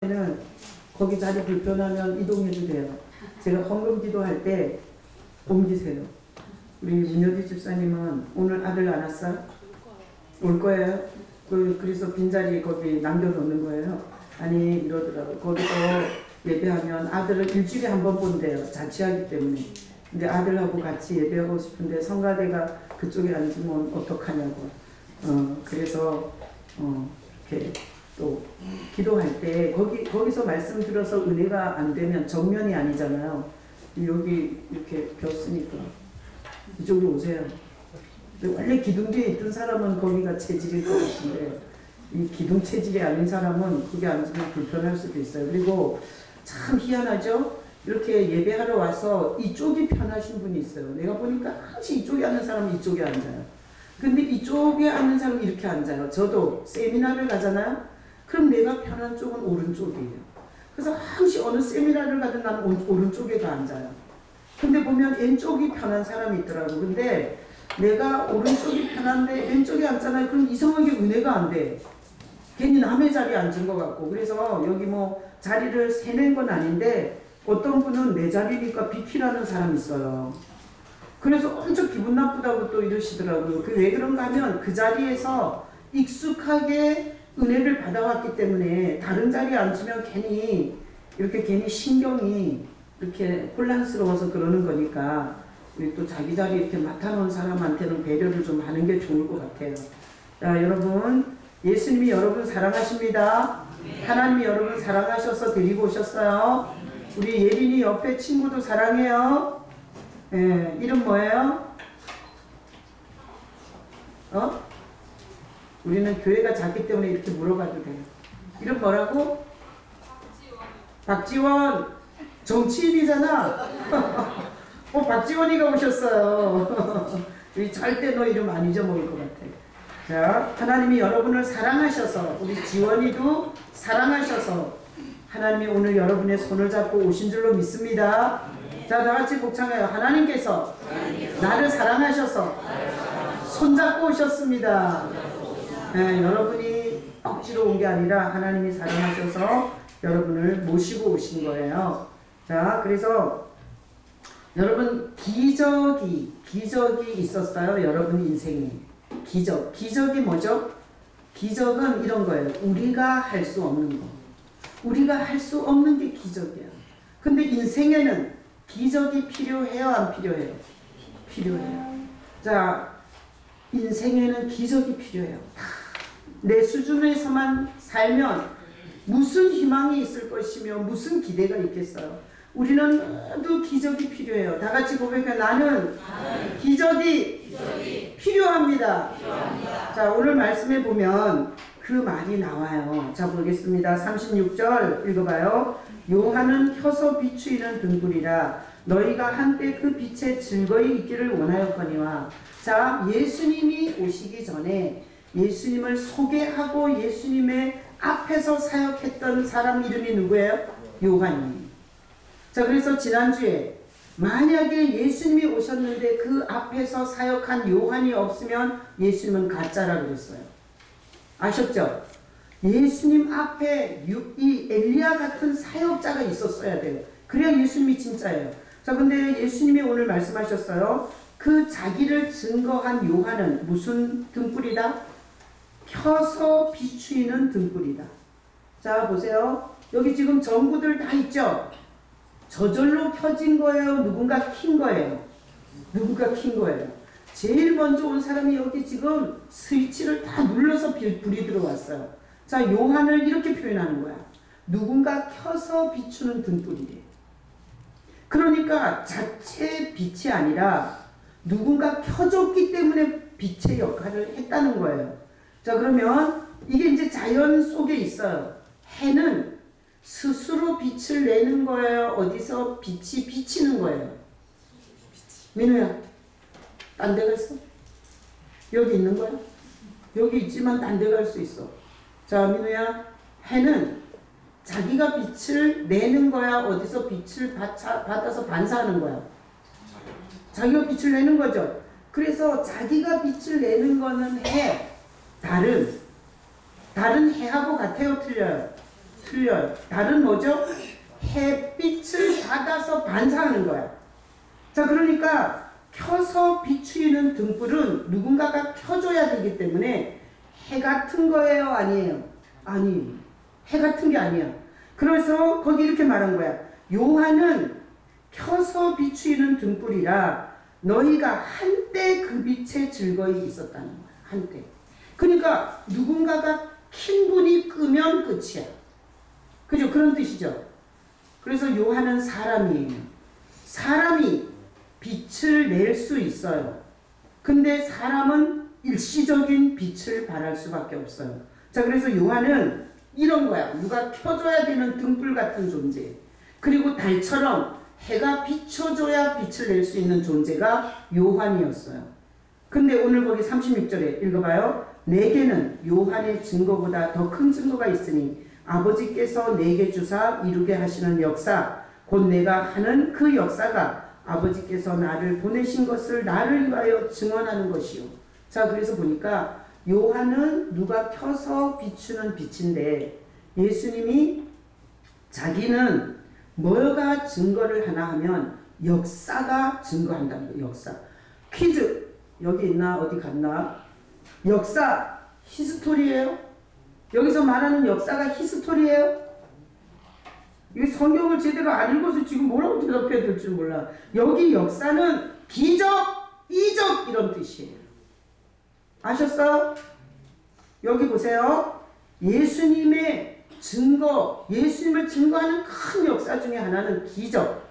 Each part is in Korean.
는 거기 자리 불편하면 이동해도 돼요. 제가 헌금 기도할 때 옮기세요. 우리 문여지 집사님은 오늘 아들 안 왔어요? 올 거예요? 그래서 빈자리 거기 남겨놓는 거예요. 아니 이러더라고요. 거기서 예배하면 아들을 일주일에 한 번 본대요. 자취하기 때문에. 근데 아들하고 같이 예배하고 싶은데 성가대가 그쪽에 앉으면 어떡하냐고. 그래서 이렇게 또 기도할 때 거기서 말씀 들어서 은혜가 안 되면 정면이 아니잖아요. 여기 이렇게 겼으니까 이쪽으로 오세요. 원래 기둥 뒤에 있던 사람은 거기가 체질일 것 같은데 이 기둥 체질이 아닌 사람은 거기 앉으면 불편할 수도 있어요. 그리고 참 희한하죠? 이렇게 예배하러 와서 이쪽이 편하신 분이 있어요. 내가 보니까 항상 이쪽에 앉는 사람은 이쪽에 앉아요. 근데 이쪽에 앉는 사람은 이렇게 앉아요. 저도 세미나를 가잖아요. 그럼 내가 편한 쪽은 오른쪽이에요. 그래서 항상 어느 세미나를 가든 나는 오른쪽에 가 앉아요. 근데 보면 왼쪽이 편한 사람이 있더라고. 근데 내가 오른쪽이 편한데 왼쪽에 앉잖아요. 그럼 이상하게 은혜가 안 돼. 괜히 남의 자리에 앉은 것 같고. 그래서 여기 뭐 자리를 세낸 건 아닌데 어떤 분은 내 자리니까 비키라는 사람이 있어요. 그래서 엄청 기분 나쁘다고 또 이러시더라고요. 왜 그런가 하면 그 자리에서 익숙하게 은혜를 받아왔기 때문에 다른 자리에 앉으면 괜히 신경이 이렇게 혼란스러워서 그러는 거니까 우리 또 자기 자리 이렇게 맡아놓은 사람한테는 배려를 좀 하는 게 좋을 것 같아요. 자, 여러분, 예수님이 여러분 사랑하십니다. 하나님이 여러분 사랑하셔서 데리고 오셨어요. 우리 예린이 옆에 친구도 사랑해요. 예, 이름 뭐예요? 우리는 교회가 작기 때문에 이렇게 물어봐도 돼요. 이름 뭐라고? 박지원. 정치인이잖아. 박지원이가 오셨어요. 우리 절대 너 이름 안 잊어먹을 것 같아. 자, 하나님이 여러분을 사랑하셔서 우리 지원이도 사랑하셔서 하나님이 오늘 여러분의 손을 잡고 오신 줄로 믿습니다. 자, 다 같이 복창해요. 하나님께서 나를 사랑하셔서 손잡고 오셨습니다. 네, 여러분이 억지로 온 게 아니라 하나님이 사랑하셔서 여러분을 모시고 오신 거예요. 자, 그래서 여러분 기적이 있었어요. 여러분 인생에. 기적이 뭐죠? 기적은 이런 거예요. 우리가 할 수 없는 거. 우리가 할 수 없는 게 기적이야. 근데 인생에는 기적이 필요해요? 안 필요해요? 필요해요. 자, 인생에는 기적이 필요해요. 내 수준에서만 살면 무슨 희망이 있을 것이며 무슨 기대가 있겠어요. 우리는 모두 기적이 필요해요. 다 같이 고백해. 나는 기적이 필요합니다. 자, 오늘 말씀에 보면 그 말이 나와요. 자, 보겠습니다. 36절 읽어봐요. 요한은 켜서 비추이는 등불이라 너희가 한때 그 빛에 즐거이 있기를 원하였거니와. 자, 예수님이 오시기 전에 예수님을 소개하고 예수님의 앞에서 사역했던 사람 이름이 누구예요? 요한이에요. 자, 그래서 지난주에 만약에 예수님이 오셨는데 그 앞에서 사역한 요한이 없으면 예수님은 가짜라 그랬어요. 아셨죠? 예수님 앞에 이 엘리야 같은 사역자가 있었어야 돼요. 그래야 예수님이 진짜예요. 자, 근데 예수님이 오늘 말씀하셨어요. 그 자기를 증거한 요한은 무슨 등불이다? 켜서 비추이는 등불이다. 자, 보세요. 여기 지금 전구들 다 있죠? 저절로 켜진 거예요? 누군가 킨 거예요? 누군가 킨 거예요? 제일 먼저 온 사람이 여기 지금 스위치를 다 눌러서 불이 들어왔어요. 자, 요한을 이렇게 표현하는 거야. 누군가 켜서 비추는 등불이래. 그러니까 자체 빛이 아니라 누군가 켜줬기 때문에 빛의 역할을 했다는 거예요. 자, 그러면 이게 이제 자연 속에 있어요. 해는 스스로 빛을 내는 거예요? 어디서 빛이 비치는 거예요? 민우야, 딴 데 갔어? 여기 있는 거야? 여기 있지만 딴 데 갈 수 있어. 자, 민우야, 해는 자기가 빛을 내는 거야? 어디서 빛을 받아서 반사하는 거야? 자기가 빛을 내는 거죠. 그래서 자기가 빛을 내는 거는 해. 다른 해하고 같아요? 틀려요? 틀려요. 달은 뭐죠? 햇빛을 받아서 반사하는 거야. 자, 그러니까 켜서 비추이는 등불은 누군가가 켜줘야 되기 때문에 해 같은 거예요? 아니에요? 아니에요. 해 같은 게 아니야. 그래서 거기 이렇게 말한 거야. 요한은 켜서 비추이는 등불이라 너희가 한때 그 빛에 즐거이 있었다는 거야. 한때. 그러니까 누군가가 킨 불이 끄면 끝이야. 그죠? 그런 뜻이죠. 그래서 요한은 사람이에요. 사람이 빛을 낼 수 있어요. 근데 사람은 일시적인 빛을 발할 수밖에 없어요. 자, 그래서 요한은 이런 거야. 누가 켜줘야 되는 등불 같은 존재. 그리고 달처럼 해가 비춰줘야 빛을 낼 수 있는 존재가 요한이었어요. 근데 오늘 거기 36절에 읽어봐요. 내게는 요한의 증거보다 더 큰 증거가 있으니 아버지께서 내게 주사 이루게 하시는 역사, 곧 내가 하는 그 역사가 아버지께서 나를 보내신 것을 나를 위하여 증언하는 것이요. 자, 그래서 보니까 요한은 누가 켜서 비추는 빛인데 예수님이 자기는 뭐가 증거를 하나 하면 역사가 증거한다는 거예요. 역사. 퀴즈. 여기 있나? 어디 갔나? 역사. 히스토리예요? 여기서 말하는 역사가 히스토리예요? 이 성경을 제대로 안 읽어서 지금 뭐라고 대답해야 될지 몰라. 여기 역사는 기적, 이적 이런 뜻이에요. 아셨어요? 여기 보세요. 예수님의 증거, 예수님을 증거하는 큰 역사 중에 하나는 기적,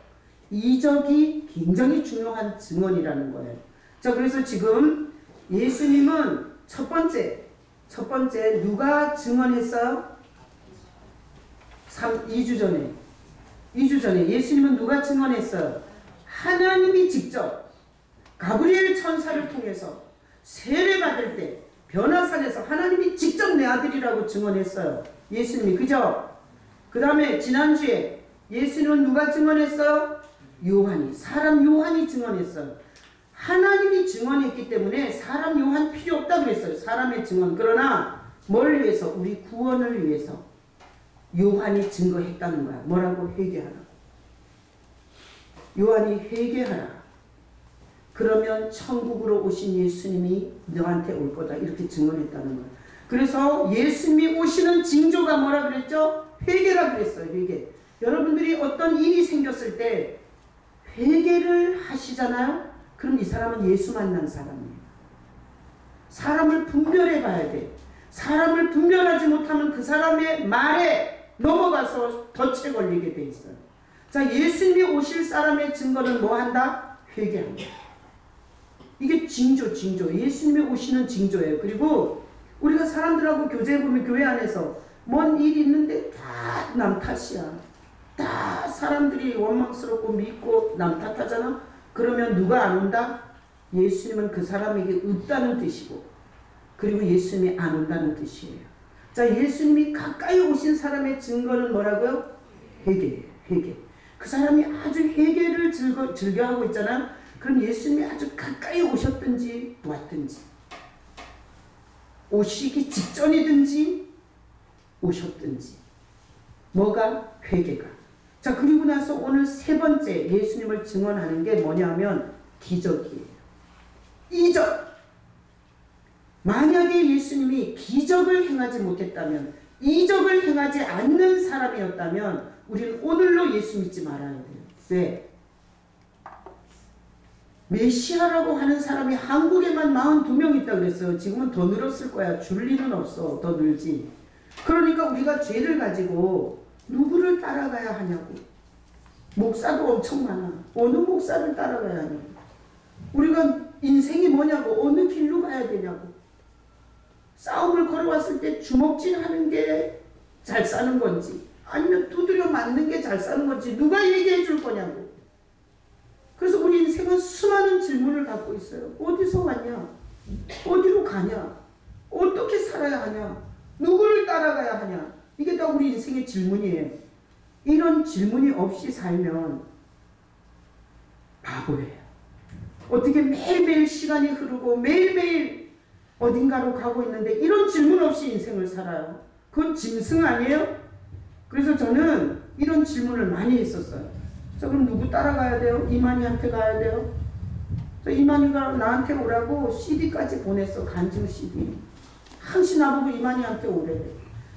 이적이 굉장히 중요한 증언이라는 거예요. 자, 그래서 지금 예수님은 첫 번째 누가 증언했어요? 2주 전에 예수님은 누가 증언했어요? 하나님이 직접 가브리엘 천사를 통해서 세례받을 때 변화산에서 하나님이 직접 내 아들이라고 증언했어요. 예수님이. 그죠? 그 다음에 지난주에 예수님은 누가 증언했어요? 요한이. 사람 요한이 증언했어요. 하나님이 증언했기 때문에 사람 요한 필요 없다 그랬어요. 사람의 증언. 그러나 뭘 위해서? 우리 구원을 위해서 요한이 증거했다는 거야. 뭐라고? 회개하라. 요한이 회개하라. 그러면 천국으로 오신 예수님이 너한테 올 거다. 이렇게 증언했다는 거야. 그래서 예수님이 오시는 징조가 뭐라 그랬죠? 회개라 그랬어요. 회개. 여러분들이 어떤 일이 생겼을 때 회개를 하시잖아요. 그럼 이 사람은 예수 만난 사람이에요. 사람을 분별해 봐야 돼. 사람을 분별하지 못하면 그 사람의 말에 넘어가서 덫에 걸리게 돼 있어요. 자, 예수님이 오실 사람의 증거는 뭐 한다? 회개한다. 이게 징조. 예수님이 오시는 징조예요. 그리고 우리가 사람들하고 교제해보면 교회 안에서 뭔 일이 있는데 다 남 탓이야. 다 사람들이 원망스럽고 믿고 남 탓하잖아. 그러면 누가 안 온다? 예수님은 그 사람에게 없다는 뜻이고, 그리고 예수님이 안 온다는 뜻이에요. 자, 예수님이 가까이 오신 사람의 증거는 뭐라고요? 회개예요. 회개. 그 사람이 아주 회개를 즐겨하고 있잖아. 그럼 예수님이 아주 가까이 오셨든지 왔든지, 오시기 직전이든지 오셨든지, 뭐가? 회개가. 자, 그리고 나서 오늘 세 번째 예수님을 증언하는 게 뭐냐면 기적이에요. 이적. 만약에 예수님이 기적을 행하지 못했다면, 이적을 행하지 않는 사람이었다면 우리는 오늘로 예수 믿지 말아야 돼요. 왜? 메시아라고 하는 사람이 한국에만 42명 있다고 그랬어요. 지금은 더 늘었을 거야. 줄 리는 없어. 더 늘지. 그러니까 우리가 죄를 가지고 누구를 따라가야 하냐고. 목사도 엄청 많아. 어느 목사를 따라가야 하냐고. 우리가 인생이 뭐냐고. 어느 길로 가야 되냐고. 싸움을 걸어왔을 때 주먹질하는 게 잘 사는 건지, 아니면 두드려 맞는 게 잘 사는 건지 누가 얘기해 줄 거냐고. 그래서 우리 인생은 수많은 질문을 갖고 있어요. 어디서 왔냐? 어디로 가냐? 어떻게 살아야 하냐? 누구를 따라가야 하냐? 이게 다 우리 인생의 질문이에요. 이런 질문이 없이 살면 바보예요. 어떻게 매일매일 시간이 흐르고 매일매일 어딘가로 가고 있는데 이런 질문 없이 인생을 살아요? 그건 짐승 아니에요? 그래서 저는 이런 질문을 많이 했었어요. 자, 그럼 누구 따라가야 돼요? 이만희한테 가야 돼요? 이만희가 나한테 오라고 CD까지 보냈어. 간증 CD. 항시 나보고 이만희한테 오래.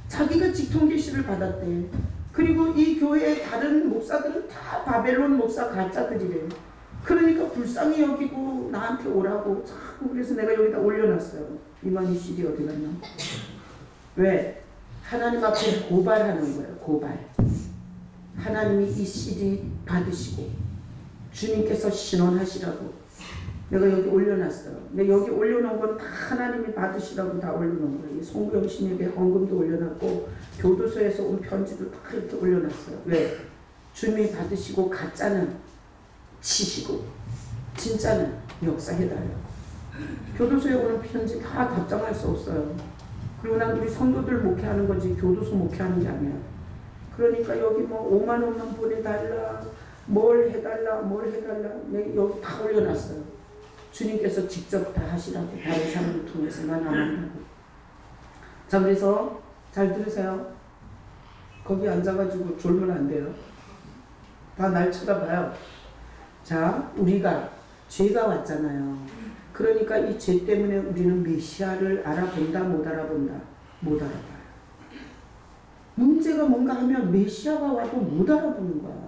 자기가 직통계시를 받았대. 그리고 이 교회의 다른 목사들은 다 바벨론 목사 가짜들이래. 그러니까 불쌍히 여기고 나한테 오라고 자꾸. 그래서 내가 여기다 올려놨어요. 이만희 CD 어디 갔나? 왜? 하나님 앞에 고발하는 거예요. 고발. 하나님이 이 CD 받으시고 주님께서 신원하시라고 내가 여기 올려놨어요. 근데 여기 올려놓은 건 다 하나님이 받으시라고 다 올려놓은 거예요. 송병신에게 헌금도 올려놨고 교도소에서 온 편지도 다 이렇게 올려놨어요. 왜? 주님이 받으시고 가짜는 치시고 진짜는 역사해달라고. 교도소에 오는 편지 다 답장할 수 없어요. 그리고 난 우리 성도들 목회하는 거지 교도소 목회하는 게 아니야. 그러니까 여기 뭐 5만 원만 보내달라, 뭘 해달라, 내가 여기 다 올려놨어요. 주님께서 직접 다 하시라고. 다른 사람을 통해서만 안 한다고. 자, 그래서 잘 들으세요. 거기 앉아가지고 졸면 안 돼요. 다 날 쳐다봐요. 자, 우리가 죄가 왔잖아요. 그러니까 이 죄 때문에 우리는 메시아를 알아본다, 못 알아본다? 못 알아봐요. 문제가 뭔가 하면 메시아가 와도 못 알아보는 거야.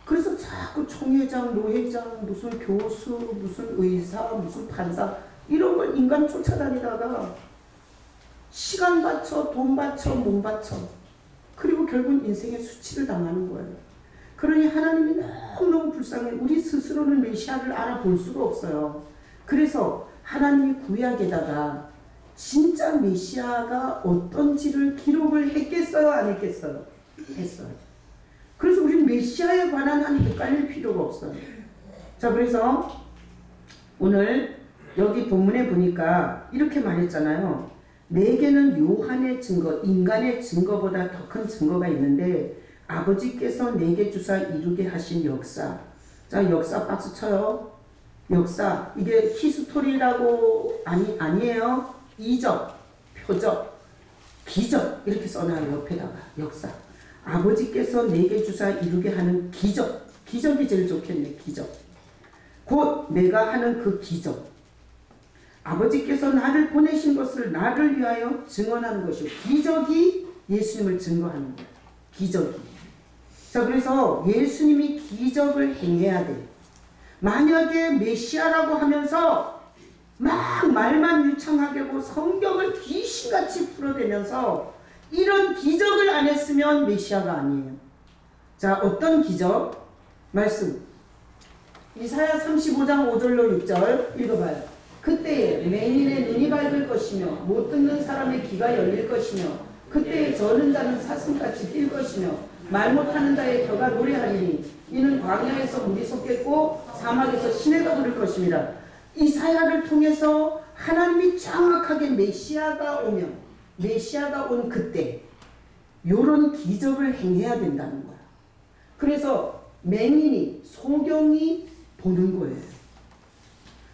그래서 자꾸 총회장, 노회장, 무슨 교수, 무슨 의사, 무슨 판사 이런 걸 인간 쫓아다니다가 시간 바쳐, 돈 바쳐, 몸 바쳐. 그리고 결국 인생의 수치를 당하는 거예요. 그러니 하나님이 너무너무 불쌍해. 우리 스스로는 메시아를 알아볼 수가 없어요. 그래서 하나님이 구약에다가 진짜 메시아가 어떤지를 기록을 했겠어요? 안 했겠어요? 했어요. 그래서 우리는 메시아에 관한 한 헷갈릴 필요가 없어요. 자, 그래서 오늘 여기 본문에 보니까 이렇게 말했잖아요. 내게는 요한의 증거, 인간의 증거보다 더 큰 증거가 있는데 아버지께서 내게 주사 이루게 하신 역사. 자, 역사 박수 쳐요. 역사. 이게 히스토리라고 아니에요. 이적, 표적, 기적 이렇게 써놔요. 옆에다가 역사. 아버지께서 내게 주사 이루게 하는 기적. 기적이 제일 좋겠네. 기적. 곧 내가 하는 그 기적. 아버지께서 나를 보내신 것을 나를 위하여 증언하는 것이고 기적이 예수님을 증거하는 거예요. 기적이. 자, 그래서 예수님이 기적을 행해야 돼. 만약에 메시아라고 하면서 막 말만 유창하게 하고 성경을 귀신같이 풀어대면서 이런 기적을 안 했으면 메시아가 아니에요. 자, 어떤 기적? 말씀. 이사야 35장 5절로 6절 읽어봐요. 그때에 맹인의 눈이 밝을 것이며 못 듣는 사람의 귀가 열릴 것이며 그때에 저는 자는 사슴같이 뛸 것이며 말 못하는 자의 혀가 노래하리니 이는 광야에서 물이 솟겠고 사막에서 시내가 부를 것입니다. 이사야를 통해서 하나님이 정확하게 메시아가 오면 메시아가 온 그때 요런 기적을 행해야 된다는 거야. 그래서 맹인이 소경이 보는 거예요.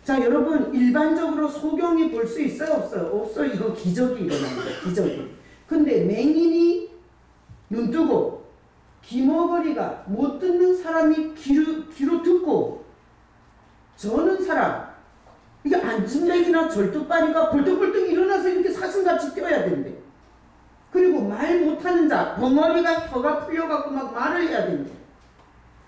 자, 여러분 일반적으로 소경이 볼 수 있어요? 없어요? 없어요. 이거 기적이 일어나는 거예요. 기적이. 근데 맹인이 눈 뜨고 귀머거리가 못 듣는 사람이 귀로 듣고 저는 사람 이게 안진맥이나 절뚝발이가 벌떡벌떡 일어나서 이렇게 사슴같이 뛰어야 된대. 그리고 말 못하는 자 벙어리가 혀가 풀려갖고 막 말을 해야 된대.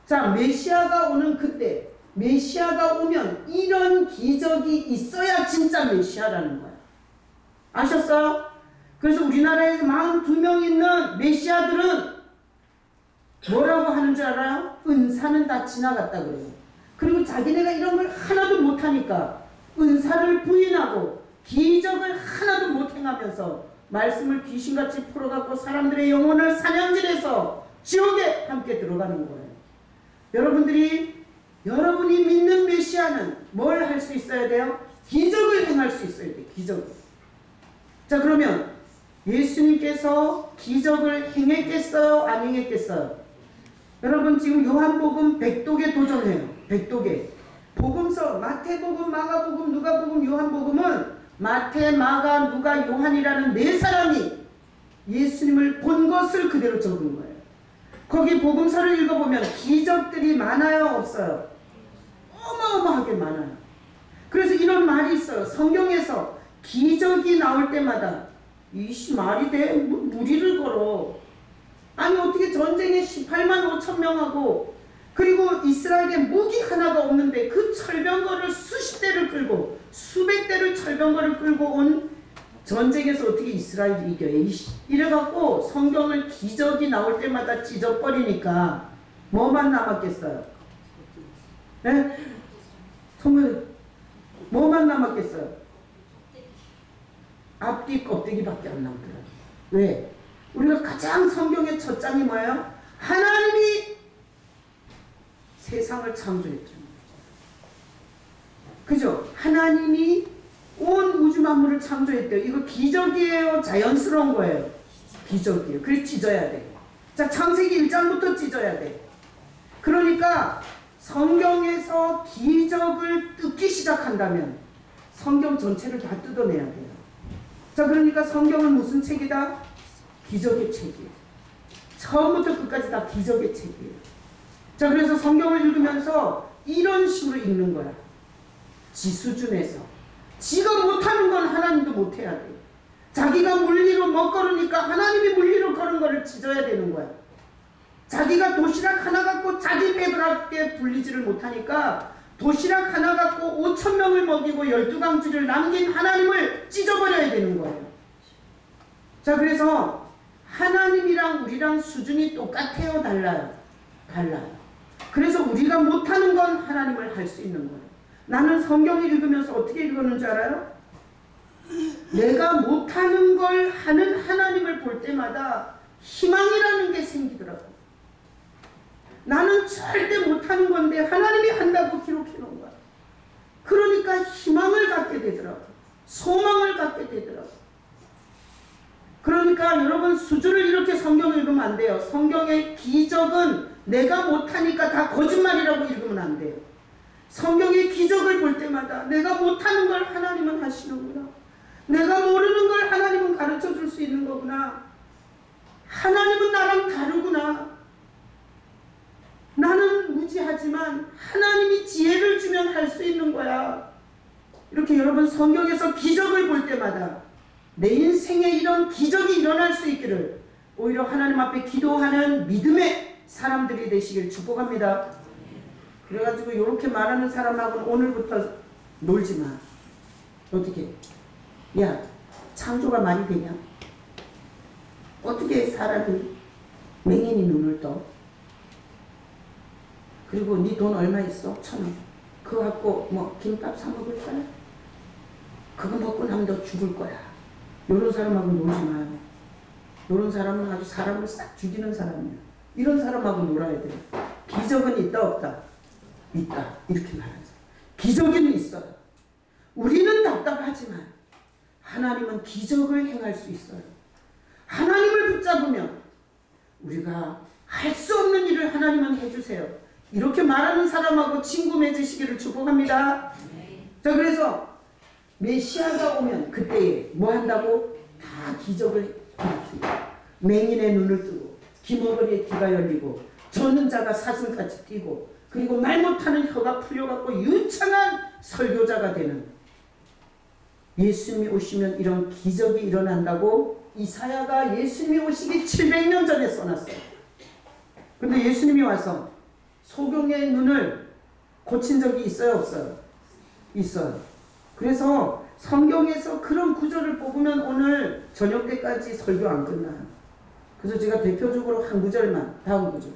자, 메시아가 오는 그때 메시아가 오면 이런 기적이 있어야 진짜 메시아라는 거야. 아셨어요? 그래서 우리나라에서 42명 있는 메시아들은 뭐라고 하는 줄 알아요? 은사는 다 지나갔다 그래요. 그리고 자기네가 이런 걸 하나도 못하니까 은사를 부인하고 기적을 하나도 못 행하면서 말씀을 귀신같이 풀어갖고 사람들의 영혼을 사냥질해서 지옥에 함께 들어가는 거예요. 여러분이 믿는 메시아는 뭘 할 수 있어야 돼요? 기적을 행할 수 있어야 돼요. 기적을. 자, 그러면 예수님께서 기적을 행했겠어요? 안 행했겠어요? 여러분 지금 요한복음 100독에 도전해요. 100독에. 복음서 마태복음, 마가복음, 누가복음, 요한복음은 마태, 마가, 누가, 요한이라는 네 사람이 예수님을 본 것을 그대로 적은 거예요. 거기 복음서를 읽어보면 기적들이 많아요, 없어요? 어마어마하게 많아요. 그래서 이런 말이 있어요. 성경에서 기적이 나올 때마다 이씨 말이 돼? 무리를 걸어. 아니 어떻게 전쟁에 18만 5천 명하고 그리고 이스라엘에 무기 하나가 없는데 그 철병거를 수십 대를 끌고 수백 대를 철병거를 끌고 온 전쟁에서 어떻게 이스라엘이 이겨? 이래갖고 성경을 기적이 나올 때마다 찢어버리니까 뭐만 남았겠어요? 네? 성경 뭐만 남았겠어요? 앞뒤 껍데기밖에 안 남더라고요. 왜? 우리가 가장 성경의 첫 장이 뭐예요? 하나님이 세상을 창조했죠. 그죠? 하나님이 온 우주 만물을 창조했대요. 이거 기적이에요? 자연스러운 거예요? 기적이에요. 그래서 찢어야 돼요. 자, 창세기 1장부터 찢어야 돼. 그러니까 성경에서 기적을 뜯기 시작한다면 성경 전체를 다 뜯어내야 돼요. 자, 그러니까 성경은 무슨 책이다? 기적의 책이에요. 처음부터 끝까지 다 기적의 책이에요. 자, 그래서 성경을 읽으면서 이런 식으로 읽는 거야. 지 수준에서. 지가 못하는 건 하나님도 못해야 돼. 자기가 물리로 못 걸으니까 하나님이 물리로 걸은 거를 찢어야 되는 거야. 자기가 도시락 하나 갖고 자기 배부럽게 불리지를 못하니까 도시락 하나 갖고 5천 명을 먹이고 12강쥐를 남긴 하나님을 찢어버려야 되는 거예요. 자, 그래서 하나님이랑 우리랑 수준이 똑같아요? 달라요? 달라요. 그래서 우리가 못하는 건 하나님을 할 수 있는 거예요. 나는 성경을 읽으면서 어떻게 읽었는 줄 알아요? 내가 못하는 걸 하는 하나님을 볼 때마다 희망이라는 게 생기더라고요. 나는 절대 못하는 건데 하나님이 한다고 기록해 놓은 거야. 그러니까 희망을 갖게 되더라고요. 소망을 갖게 되더라고요. 그러니까 여러분 수준을 이렇게 성경을 읽으면 안 돼요. 성경의 기적은 내가 못하니까 다 거짓말이라고 읽으면 안 돼요. 성경의 기적을 볼 때마다 내가 못하는 걸 하나님은 하시는구나. 내가 모르는 걸 하나님은 가르쳐 줄 수 있는 거구나. 하나님은 나랑 다르구나. 나는 무지하지만 하나님이 지혜를 주면 할 수 있는 거야. 이렇게 여러분 성경에서 기적을 볼 때마다 내 인생에 이런 기적이 일어날 수 있기를 오히려 하나님 앞에 기도하는 믿음의 사람들이 되시길 축복합니다. 그래가지고 이렇게 말하는 사람하고는 오늘부터 놀지 마. 어떻게? 야, 창조가 말이 되냐? 어떻게 사람이 맹인이 눈을 떠? 그리고 네 돈 얼마 있어? 1,000원. 그거 갖고 뭐 김밥 사 먹을 거야? 그거 먹고 나면 너 죽을 거야. 이런 사람하고 놀지 마요. 이런 사람은 아주 사람을 싹 죽이는 사람이야. 이런 사람하고 놀아야 돼. 기적은 있다 없다? 있다. 이렇게 말하죠. 기적은 있어요. 우리는 답답하지만 하나님은 기적을 행할 수 있어요. 하나님을 붙잡으면 우리가 할 수 없는 일을 하나님은 해주세요. 이렇게 말하는 사람하고 친구 맺으시기를 축복합니다. 자, 그래서 메시아가 오면 그때에 뭐 한다고? 다 기적을 일으키고 맹인의 눈을 뜨고 기머거리의 귀가 열리고 젖는 자가 사슴같이 뛰고 그리고 말 못하는 혀가 풀려갖고 유창한 설교자가 되는 예수님이 오시면 이런 기적이 일어난다고 이사야가 예수님이 오시기 700년 전에 써놨어요. 근데 예수님이 와서 소경의 눈을 고친 적이 있어요? 없어요? 있어요. 그래서 성경에서 그런 구절을 뽑으면 오늘 저녁 때까지 설교 안 끝나요. 그래서 제가 대표적으로 한 구절만, 다음 구절.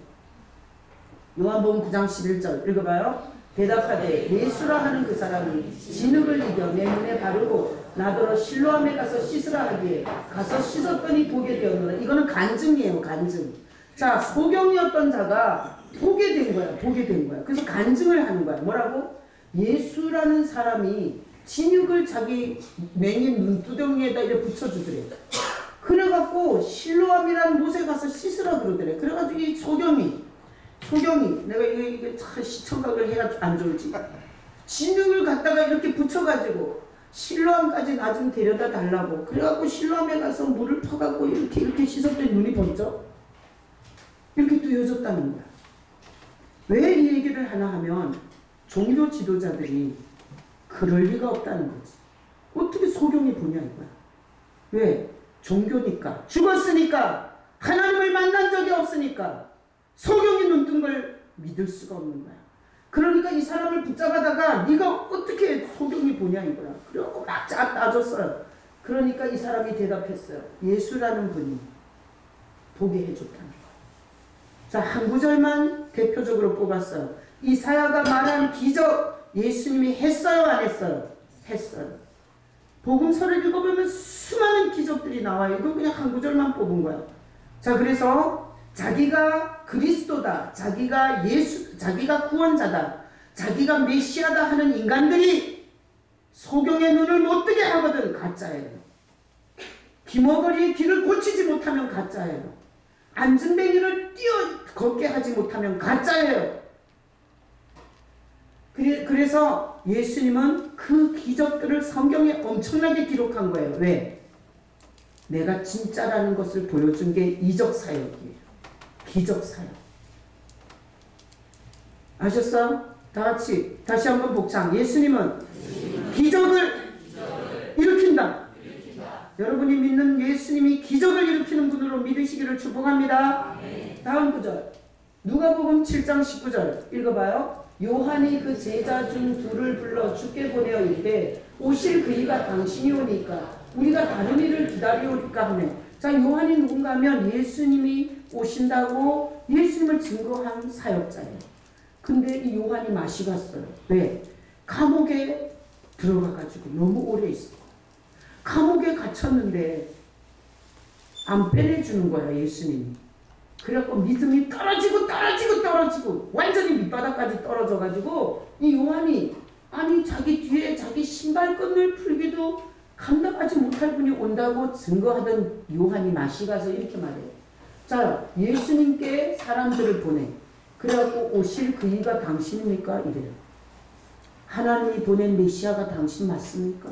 요한복음 9장 11절 읽어봐요. 대답하되 예수라 하는 그 사람이 진흙을 이겨 내 눈에 바르고 나더러 실로암에 가서 씻으라 하기에 가서 씻었더니 보게 되었노라. 이거는 간증이에요. 간증. 자, 소경이었던 자가 보게 된 거야. 보게 된 거야. 그래서 간증을 하는 거야. 뭐라고? 예수라는 사람이 진흙을 자기 맹인 눈두덩이에다 이렇게 붙여주더래. 그래갖고 실로암이라는 곳에 가서 씻으라 그러더래. 그래가지고 이 소경이 내가 이게 참 시청각을 해가 안 좋을지 진흙을 갖다가 이렇게 붙여가지고 실로암까지 나 좀 데려다 달라고. 그래갖고 실로암에 가서 물을 퍼갖고 이렇게 씻었더니 눈이 번쩍 이렇게 뜨여졌다는 거야. 왜 이 얘기를 하나 하면 종교 지도자들이 그럴 리가 없다는 거지. 어떻게 소경이 보냐 이거야. 왜? 종교니까. 죽었으니까. 하나님을 만난 적이 없으니까. 소경이 눈뜬 걸 믿을 수가 없는 거야. 그러니까 이 사람을 붙잡아다가 네가 어떻게 소경이 보냐 이거야. 그리고 막 따졌어요. 그러니까 이 사람이 대답했어요. 예수라는 분이 보게 해줬다는 거야. 자, 한 구절만 대표적으로 뽑았어요. 이사야가 말한 기적 예수님이 했어요 안 했어요? 했어요. 복음서를 읽어보면 수많은 기적들이 나와요. 이건 그냥 한 구절만 뽑은 거야. 자, 그래서 자기가 그리스도다, 자기가 구원자다, 자기가 메시아다 하는 인간들이 소경의 눈을 못 뜨게 하거든 가짜예요. 기머거리의 길을 고치지 못하면 가짜예요. 안전뱅이를 걷게 하지 못하면 가짜예요. 그래서 예수님은 그 기적들을 성경에 엄청나게 기록한 거예요. 왜? 내가 진짜라는 것을 보여준 게 이적 사역이에요. 기적 사역. 아셨어? 다 같이 다시 한번 복창. 예수님은 기적을 일으킨다. 여러분이 믿는 예수님이 기적을 일으키는 분으로 믿으시기를 축복합니다. 다음 구절. 누가복음 7장 19절 읽어봐요. 요한이 그 제자 중 둘을 불러 주께 보내어 이르되 오실 그이가 당신이 오니까 우리가 다른 일을 기다리오리까 하네. 자, 요한이 누군가 하면 예수님이 오신다고 예수님을 증거한 사역자예요. 근데 이 요한이 맛이 갔어요. 왜? 감옥에 들어가가지고 너무 오래 있어. 감옥에 갇혔는데 안 빼내주는 거야 예수님이. 그래갖고 믿음이 떨어지고 완전히 밑바닥까지 떨어져가지고 이 요한이 아니 자기 뒤에 자기 신발끈을 풀기도 감당하지 못할 분이 온다고 증거하던 요한이 맛이 가서 이렇게 말해요. 자, 예수님께 사람들을 보내. 그래갖고 오실 그이가 당신입니까? 이래요. 하나님이 보낸 메시아가 당신 맞습니까?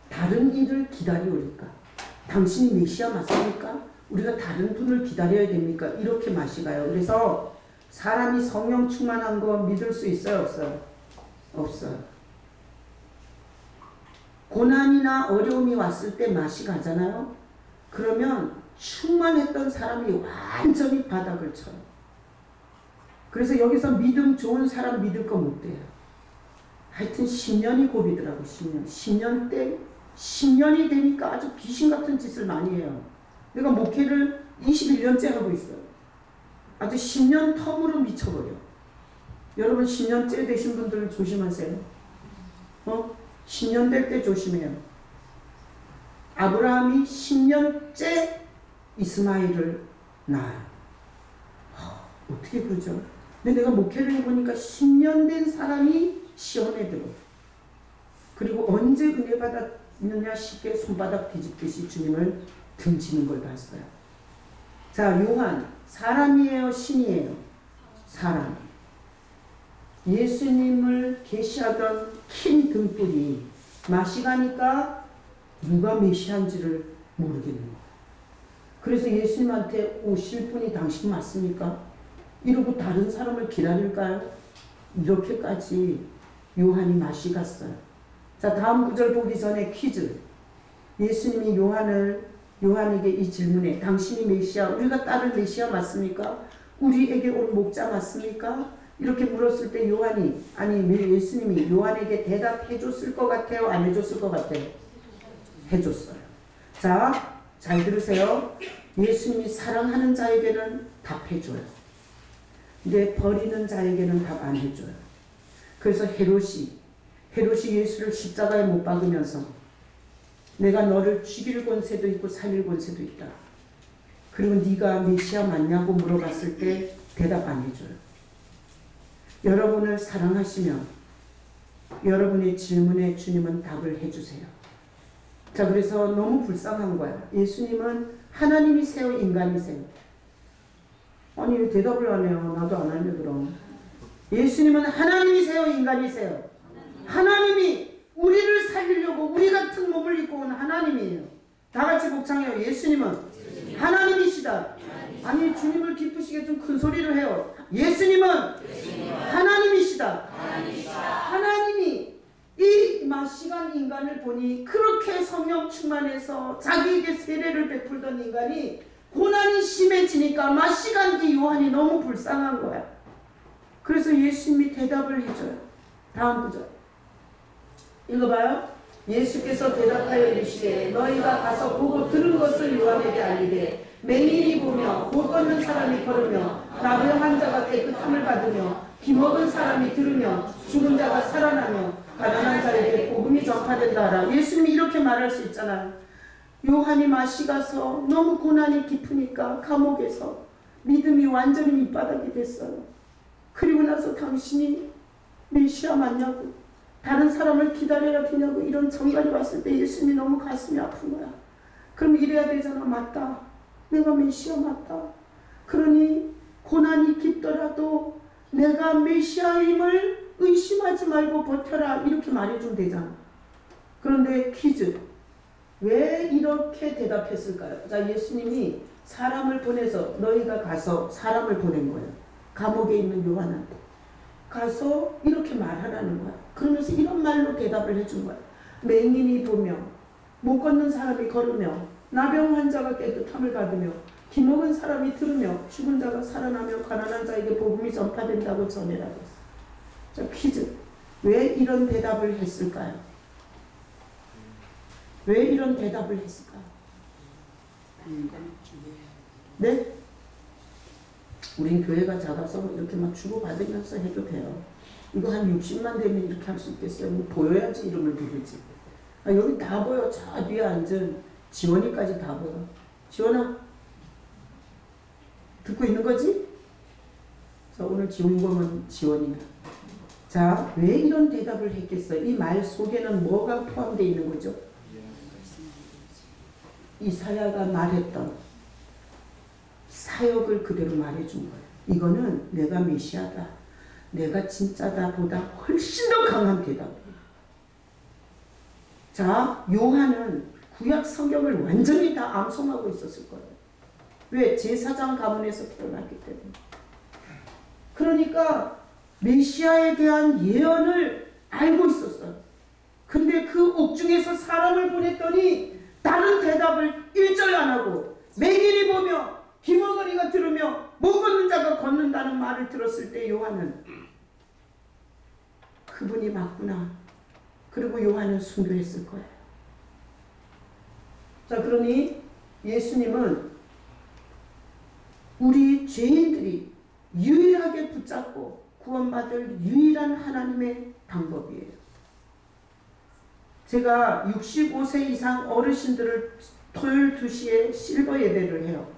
다른 일을 기다리오리까? 당신이 메시아 맞습니까? 우리가 다른 분을 기다려야 됩니까? 이렇게 맛이 가요. 그래서 사람이 성령 충만한 거 믿을 수 있어요? 없어요? 없어요. 고난이나 어려움이 왔을 때 맛이 가잖아요. 그러면 충만했던 사람이 완전히 바닥을 쳐요. 그래서 여기서 믿음 좋은 사람 믿을 거 못 돼요. 하여튼 10년이 고비더라고. 10년 때 10년이 되니까 아주 귀신 같은 짓을 많이 해요. 내가 목회를 21년째 하고 있어요. 아주 10년 텀으로 미쳐버려. 여러분 10년째 되신 분들은 조심하세요. 10년 될 때 조심해요. 아브라함이 10년째 이스마엘을 낳아요. 어떻게 그러죠? 근데 내가 목회를 해보니까 10년 된 사람이 시험에 들어. 그리고 언제 은혜 받았느냐 쉽게 손바닥 뒤집듯이 주님을 등지는 걸 봤어요. 자, 요한 사람이에요, 신이에요? 사람. 예수님을 계시하던 긴 등불이 맛이 가니까 누가 메시아인지를 모르겠는 거예요. 그래서 예수님한테 오실 분이 당신 맞습니까? 이러고 다른 사람을 기다릴까요? 이렇게까지 요한이 맛이 갔어요. 자, 다음 구절 보기 전에 퀴즈. 예수님이 요한에게 이 질문에 당신이 메시아, 우리가 따를 메시아 맞습니까? 우리에게 온 목자 맞습니까? 이렇게 물었을 때 예수님이 요한에게 대답해 줬을 것 같아요? 안 해줬을 것 같아요? 해줬어요. 자, 잘 들으세요. 예수님이 사랑하는 자에게는 답해줘요. 근데 버리는 자에게는 답 안 해줘요. 그래서 헤롯이 예수를 십자가에 못 박으면서 내가 너를 죽일 권세도 있고 살릴 권세도 있다. 그리고 네가 메시아 맞냐고 물어봤을 때 대답 안 해줘요. 여러분을 사랑하시면 여러분의 질문에 주님은 답을 해주세요. 자, 그래서 너무 불쌍한 거야. 예수님은 하나님이세요? 인간이세요? 아니 왜 대답을 안 해요? 나도 안 하면 그럼. 예수님은 하나님이세요? 인간이세요? 하나님이 우리를 살리려고 우리 같은 몸을 입고 온 하나님이에요. 다 같이 복창해요. 예수님은 하나님이시다. 아니, 주님을 기쁘시게 좀 큰 소리로 해요. 예수님은 하나님이시다. 하나님이 이 마시간 인간을 보니 그렇게 성령 충만해서 자기에게 세례를 베풀던 인간이 고난이 심해지니까 마시간기 요한이 너무 불쌍한 거야. 그래서 예수님이 대답을 해줘요. 다음 구절 읽어봐요. 예수께서 대답하여 이르시되 너희가 가서 보고 들은 것을 요한에게 알리되 맹인이 보며 못 걷는 사람이 걸으며 나병 환자가 깨끗함을 받으며 기먹은 사람이 들으며 죽은 자가 살아나며 가난한 자에게 복음이 전파된다 하라. 예수님이 이렇게 말할 수 있잖아요. 요한이 마시가서 너무 고난이 깊으니까 감옥에서 믿음이 완전히 밑바닥이 됐어요. 그리고 나서 당신이 메시아 맞냐고, 다른 사람을 기다려야 되냐고 이런 정갈이 왔을 때 예수님이 너무 가슴이 아픈 거야. 그럼 이래야 되잖아. 맞다. 내가 메시아 맞다. 그러니 고난이 깊더라도 내가 메시아임을 의심하지 말고 버텨라. 이렇게 말해주면 되잖아. 그런데 퀴즈. 왜 이렇게 대답했을까요? 자, 예수님이 사람을 보내서 너희가 가서 사람을 보낸 거예요. 감옥에 있는 요한한테. 가서 이렇게 말하라는 거야. 그러면서 이런 말로 대답을 해준 거야. 맹인이 보며 못 걷는 사람이 걸으며 나병 환자가 깨끗함을 받으며 기먹은 사람이 들으며 죽은 자가 살아나며 가난한 자에게 복음이 전파된다고 전해라고 했어. 자, 퀴즈. 왜 이런 대답을 했을까요? 왜 이런 대답을 했을까요? 네? 우린 교회가 작아서 이렇게 막 주고받으면서 해도 돼요. 이거 한 60만 되면 이렇게 할 수 있겠어요? 뭐 보여야지 이름을 부르지. 아, 여기 다 보여. 저 뒤에 앉은 지원이까지 다 보여. 지원아, 듣고 있는 거지? 자, 오늘 지원범은 지원이야. 자, 왜 이런 대답을 했겠어요? 이 말 속에는 뭐가 포함되어 있는 거죠? 이사야가 말했던 사역을 그대로 말해준 거예요. 이거는 내가 메시아다, 내가 진짜다 보다 훨씬 더 강한 대답이에요. 자, 요한은 구약 성경을 완전히 다 암송하고 있었을 거예요. 왜? 제사장 가문에서 태어났기 때문에. 그러니까 메시아에 대한 예언을 알고 있었어요. 근데 그 옥중에서 사람을 보냈더니 다른 대답을 1절 안 하고 맹인이 보며 기머거리가 들으며 못 걷는 자가 걷는다는 말을 들었을 때 요한은 그분이 맞구나. 그리고 요한은 순교했을 거예요. 자, 그러니 예수님은 우리 죄인들이 유일하게 붙잡고 구원받을 유일한 하나님의 방법이에요. 제가 65세 이상 어르신들을 토요일 2시에 실버 예배를 해요.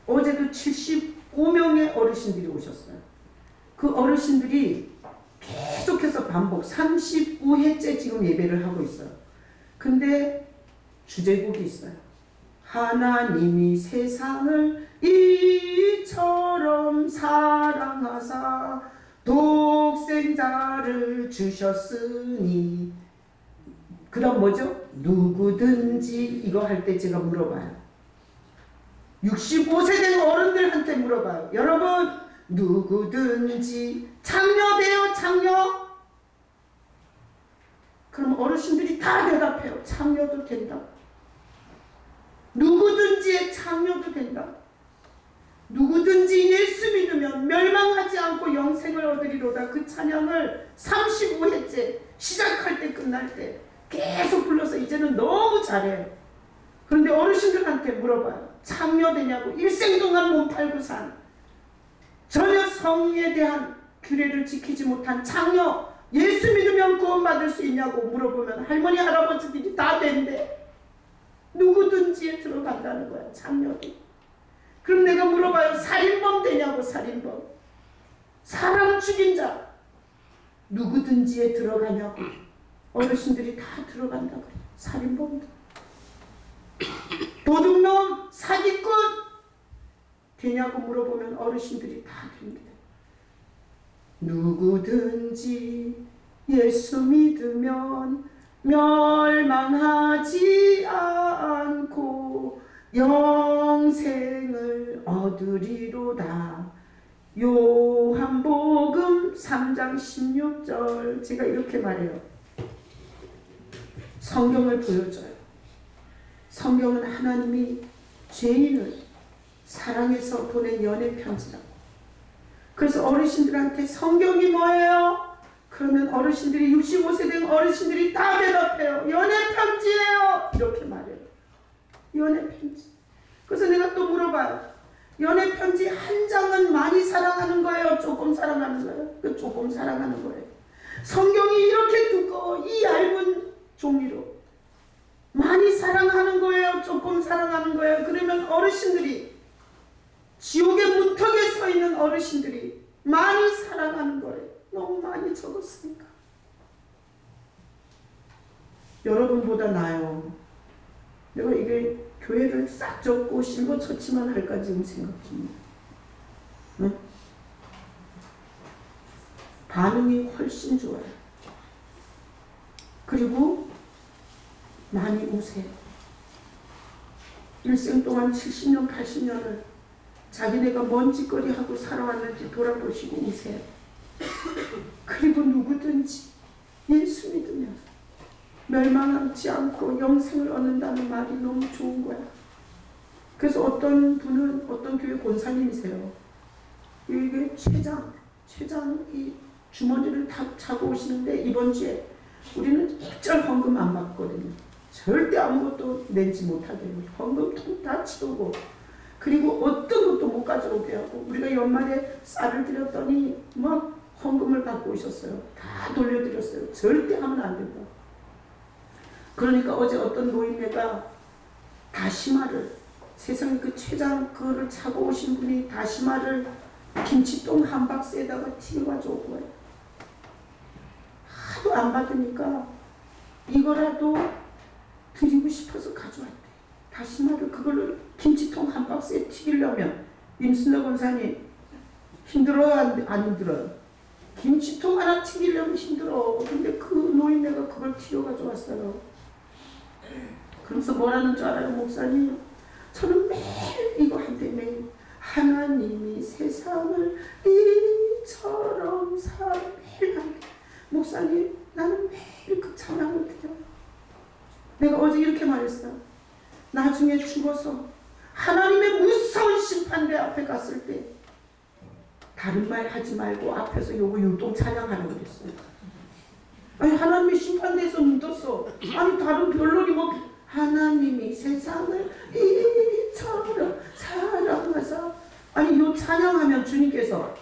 어제도 75명의 어르신들이 오셨어요. 그 어르신들이 계속해서 반복 35회째 지금 예배를 하고 있어요. 근데 주제곡이 있어요. 하나님이 세상을 이처럼 사랑하사 독생자를 주셨으니, 그 다음 뭐죠? 누구든지, 이거 할 때 제가 물어봐요. 65세 된 어른들한테 물어봐요. 여러분, 누구든지 창녀돼요, 창녀? 그럼 어르신들이 다 대답해요. 창녀도 된다. 누구든지의 창녀도 된다. 누구든지 예수 믿으면 멸망하지 않고 영생을 얻으리로다. 그 찬양을 35회째 시작할 때 끝날 때 계속 불러서 이제는 너무 잘해요. 그런데 어르신들한테 물어봐요. 창녀되냐고. 일생 동안 몸 팔고 산, 전혀 성에 대한 규례를 지키지 못한 창녀, 예수 믿으면 구원받을 수 있냐고 물어보면 할머니 할아버지들이 다 된대. 누구든지에 들어간다는 거야, 창녀들. 그럼 내가 물어봐요. 살인범 되냐고. 살인범, 사람 죽인 자 누구든지에 들어가냐고. 어르신들이 다 들어간다 그래. 살인범도, 도둑놈, 사기꾼 되냐고 물어보면 어르신들이 다 됩니다. 누구든지 예수 믿으면 멸망하지 않고 영생을 얻으리로다. 요한복음 3장 16절. 제가 이렇게 말해요. 성경을 보여줘요. 성경은 하나님이 죄인을 사랑해서 보낸 연애 편지라고. 그래서 어르신들한테 성경이 뭐예요? 그러면 어르신들이 65세 된 어르신들이 다 대답해요. 연애 편지예요. 이렇게 말해요. 연애 편지. 그래서 내가 또 물어봐요. 연애 편지 한 장은 많이 사랑하는 거예요? 조금 사랑하는 거예요? 그 조금 사랑하는 거예요. 성경이 이렇게 두꺼워 이 얇은 종이로 많이 사랑하는 거예요? 조금 사랑하는 거예요? 그러면 어르신들이 지옥의 문턱에 서 있는 어르신들이 많이 사랑하는 거예요. 너무 많이 적었으니까. 여러분보다 나아요. 내가 이게 교회를 싹 접고 실버처치만 할까 지금 생각 중이에요. 응? 반응이 훨씬 좋아요. 그리고 많이 우세요. 일생 동안 70년, 80년을 자기네가 뭔 짓거리 하고 살아왔는지 돌아보시고 우세요. 그리고 누구든지 예수 믿으면 멸망하지 않고 영생을 얻는다는 말이 너무 좋은 거야. 그래서 어떤 분은 어떤 교회 권사님이세요. 이게 최장이 주머니를 다 차고 오시는데 이번 주에 우리는 일절 헌금 안 받거든요. 절대 아무것도 내지 못하게 헌금통 다 치우고, 그리고 어떤 것도 못 가져오게 하고, 우리가 연말에 쌀을 드렸더니 막 헌금을 갖고 오셨어요. 다 돌려드렸어요. 절대 하면 안 된다. 그러니까 어제 어떤 노인네가 다시마를, 세상에 그 최장 그거를 차고 오신 분이 다시마를 김치똥 한 박스에다가 튀겨가지고 온 거예요. 하도 안 받으니까 이거라도 드리고 싶어서 가져왔대. 다시마를 그걸로 김치통 한 박스에 튀기려면 임순덕 권사님 힘들어요? 안 힘들어요? 김치통 하나 튀기려면 힘들어. 근데 그 노인네가 그걸 튀겨가지고 왔어요. 그래서 뭐라는 줄 알아요, 목사님? 저는 매일 이거 한대. 매일 하나님이 세상을 이처럼 매일 한대. 목사님, 나는 매일 그 찬양을 드려요. 내가 어제 이렇게 말했어요. 나중에 죽어서 하나님의 무서운 심판대 앞에 갔을 때 다른 말 하지 말고 앞에서 요거 율동 찬양하라고 그랬어요. 아니, 하나님의 심판대에서 믿었어. 아니, 다른 별놀이 뭐 하나님이 세상을 이처럼 사랑하사. 아니, 요 찬양하면 주님께서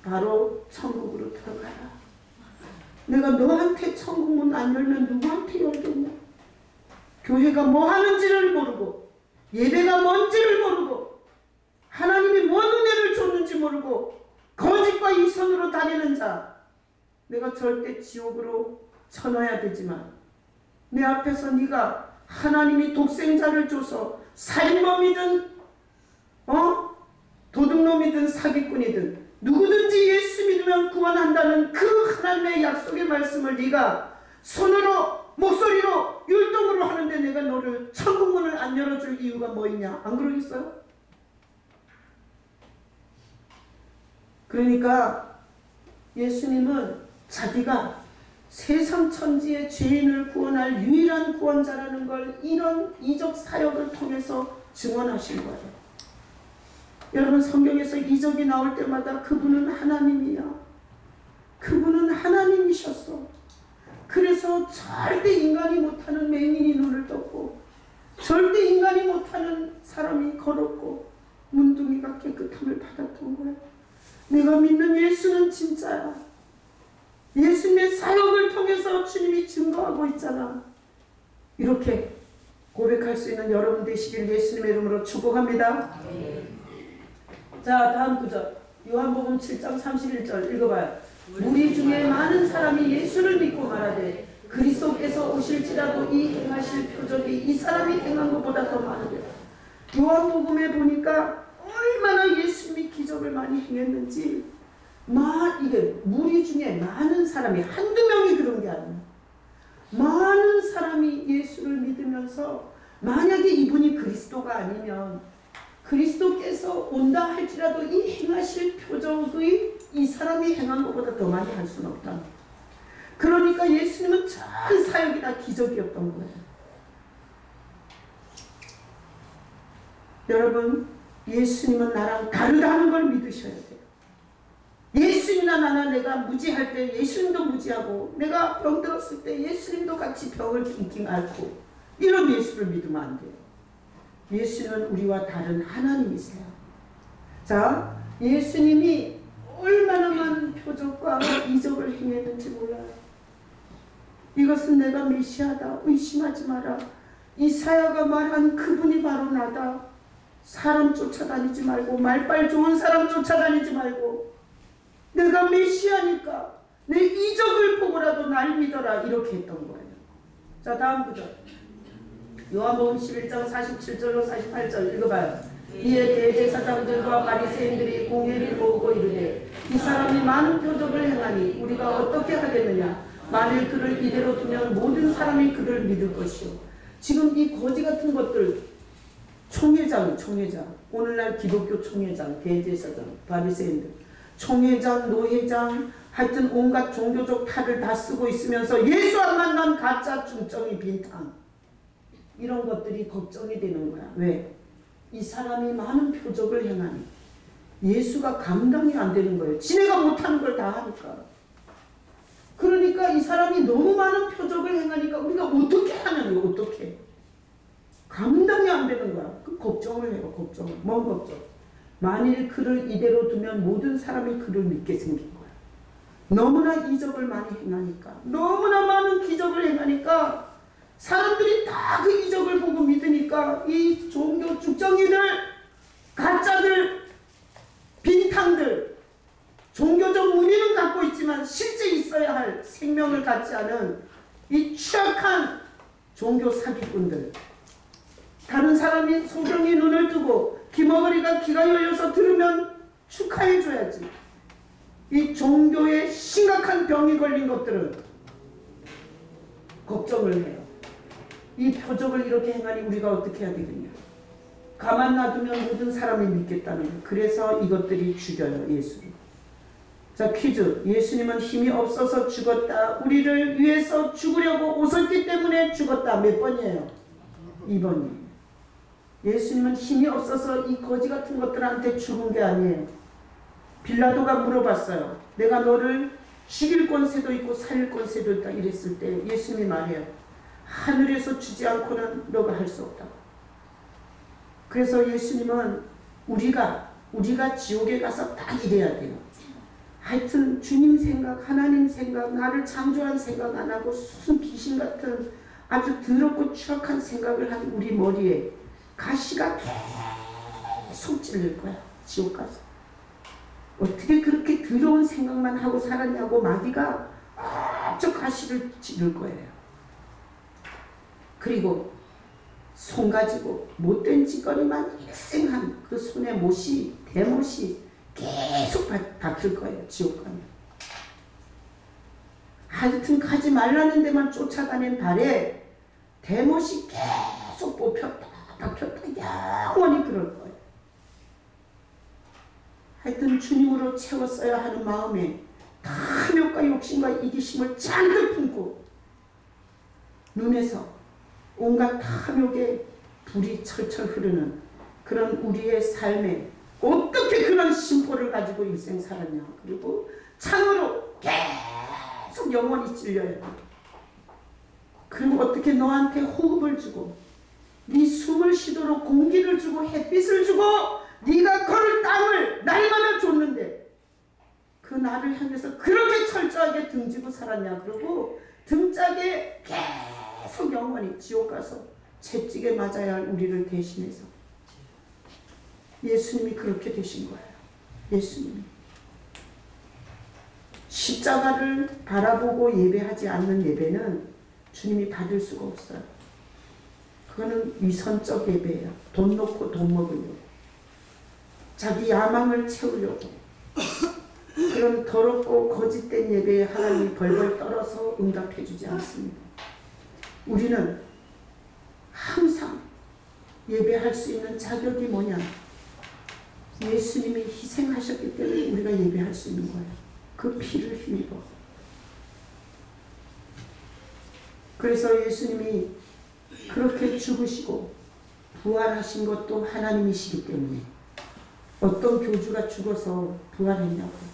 바로 천국으로 들어가라. 내가 너한테 천국 문 안 열면 누구한테 열겠냐? 교회가 뭐 하는지를 모르고, 예배가 뭔지를 모르고, 하나님이 뭔 은혜를 줬는지 모르고 거짓과 이선으로 다니는 자, 내가 절대 지옥으로 쳐넣어야 되지만, 내 앞에서 네가 하나님이 독생자를 줘서 살인범이든 도둑놈이든 사기꾼이든 누구든지 예수 믿으면 구원한다는 그 하나님의 약속의 말씀을 네가 손으로 목소리로 율동으로 하는데 내가 너를 천국문을 안 열어줄 이유가 뭐 있냐? 안 그러겠어요? 그러니까 예수님은 자기가 세상 천지의 죄인을 구원할 유일한 구원자라는 걸 이런 이적 사역을 통해서 증언하신 거예요. 여러분, 성경에서 이적이 나올 때마다 그분은 하나님이야. 그분은 하나님이셨어. 그래서 절대 인간이 못하는 맹인이 눈을 떴고, 절대 인간이 못하는 사람이 걸었고, 문둥이가 깨끗함을 받았던 거야. 내가 믿는 예수는 진짜야. 예수님의 사역을 통해서 주님이 증거하고 있잖아. 이렇게 고백할 수 있는 여러분 되시길 예수님의 이름으로 축복합니다. 자, 다음 구절. 요한복음 7장 31절 읽어봐요. 무리 중에 많은 사람이 예수를 믿고 말하되 그리스도께서 오실지라도 이 행하실 표적이 이 사람이 행한 것보다 더 많으리라. 요한복음에 보니까 얼마나 예수님이 기적을 많이 행했는지 이게 무리 중에 많은 사람이 한두 명이 그런 게 아니에요. 많은 사람이 예수를 믿으면서 만약에 이분이 그리스도가 아니면 그리스도께서 온다 할지라도 이 행하실 표적의 이 사람이 행한 것보다 더 많이 할 수는 없다. 그러니까 예수님은 전 사역이 다 기적이었던 거예요. 여러분, 예수님은 나랑 다르다는 걸 믿으셔야 돼요. 예수님이나 나나 내가 무지할 때 예수님도 무지하고, 내가 병들었을 때 예수님도 같이 병을 낑낑 앓고, 이런 예수를 믿으면 안 돼요. 예수는 우리와 다른 하나님이세요. 자, 예수님이 얼마나 많은 표적과 이적을 행했는지 몰라요. 이것은 내가 메시아다, 의심하지 마라. 이사야가 말한 그분이 바로 나다. 사람 쫓아다니지 말고, 말빨 좋은 사람 쫓아다니지 말고, 내가 메시아니까 내 이적을 보고라도 날 믿어라, 이렇게 했던 거예요. 자, 다음 구절. 요한복음 11장 47절로 48절 읽어봐요. 이에 대제사장들과 바리새인들이 공회를 모으고 이르되 이 사람이 많은 표적을 행하니 우리가 어떻게 하겠느냐. 만일 그를 이대로 두면 모든 사람이 그를 믿을 것이요. 지금 이 거지 같은 것들, 총회장, 오늘날 기독교 총회장, 대제사장, 바리새인들, 총회장, 노회장, 하여튼 온갖 종교적 탈을 다 쓰고 있으면서 예수 안 만난 가짜 중증이 빈탕, 이런 것들이 걱정이 되는 거야. 왜? 이 사람이 많은 표적을 행하니 예수가 감당이 안 되는 거예요. 지네가 못하는 걸 다 하니까. 그러니까 이 사람이 너무 많은 표적을 행하니까 우리가 어떻게 하냐고요. 어떻게. 감당이 안 되는 거야. 그 걱정을 해요. 걱정을. 뭔 걱정? 만일 그를 이대로 두면 모든 사람이 그를 믿게 생긴 거야. 너무나 이적을 많이 행하니까, 너무나 많은 기적을 행하니까 사람들이 다 그 이적을 보고 믿으니까 이 종교 죽정이들, 가짜들, 빈탕들, 종교적 무리는 갖고 있지만 실제 있어야 할 생명을 갖지 않은 이 취약한 종교 사기꾼들, 다른 사람이 소경이 눈을 뜨고 귀머거리가 귀가 열려서 들으면 축하해줘야지. 이 종교에 심각한 병이 걸린 것들은 걱정을 해요. 이 표적을 이렇게 행하니 우리가 어떻게 해야 되겠냐. 가만 놔두면 모든 사람이 믿겠다는 거예요. 그래서 이것들이 죽여요, 예수를. 자, 퀴즈. 예수님은 힘이 없어서 죽었다. 우리를 위해서 죽으려고 오셨기 때문에 죽었다. 몇 번이에요? 2번이에요. 예수님은 힘이 없어서 이 거지 같은 것들한테 죽은 게 아니에요. 빌라도가 물어봤어요. 내가 너를 죽일 권세도 있고 살릴 권세도 있다 이랬을 때 예수님이 말해요. 하늘에서 주지 않고는 너가 할 수 없다. 그래서 예수님은 우리가 지옥에 가서 딱 이래야 돼요. 하여튼 주님 생각, 하나님 생각, 나를 창조한 생각 안 하고 무슨 귀신 같은 아주 더럽고 추악한 생각을 한 우리 머리에 가시가 계속 찔릴 거야. 지옥 가서. 어떻게 그렇게 더러운 생각만 하고 살았냐고 마귀가 저 가시를 찌를 거예요. 그리고 손 가지고 못된 짓거리만 일생한 그 손에 못이, 대못이 계속 박힐 거예요. 지옥 가면. 하여튼 가지 말라는 데만 쫓아다닌 발에 대못이 계속 뽑혔다 박혔다 영원히 그럴 거예요. 하여튼 주님으로 채웠어야 하는 마음에 탐욕과 욕심과 이기심을 잔뜩 품고 눈에서 온갖 탐욕의 불이 철철 흐르는 그런 우리의 삶에 어떻게 그런 심보를 가지고 일생 살았냐. 그리고 창으로 계속 영원히 찔려야 돼. 그리고 어떻게 너한테 호흡을 주고 네 숨을 쉬도록 공기를 주고 햇빛을 주고 네가 걸을 땅을 날마다 줬는데 그 나를 향해서 그렇게 철저하게 등지고 살았냐. 그리고 등짝에 계속 영원히 지옥 가서 채찍에 맞아야 할 우리를 대신해서 예수님이 그렇게 되신 거예요. 예수님이 십자가를 바라보고 예배하지 않는 예배는 주님이 받을 수가 없어요. 그거는 위선적 예배예요. 돈 놓고 돈 먹으려고, 자기 야망을 채우려고. 그런 더럽고 거짓된 예배에 하나님이 벌벌 떨어서 응답해 주지 않습니다. 우리는 항상 예배할 수 있는 자격이 뭐냐? 예수님이 희생하셨기 때문에 우리가 예배할 수 있는 거예요. 그 피를 힘입어. 그래서 예수님이 그렇게 죽으시고 부활하신 것도 하나님이시기 때문에 어떤 교주가 죽어서 부활했냐고.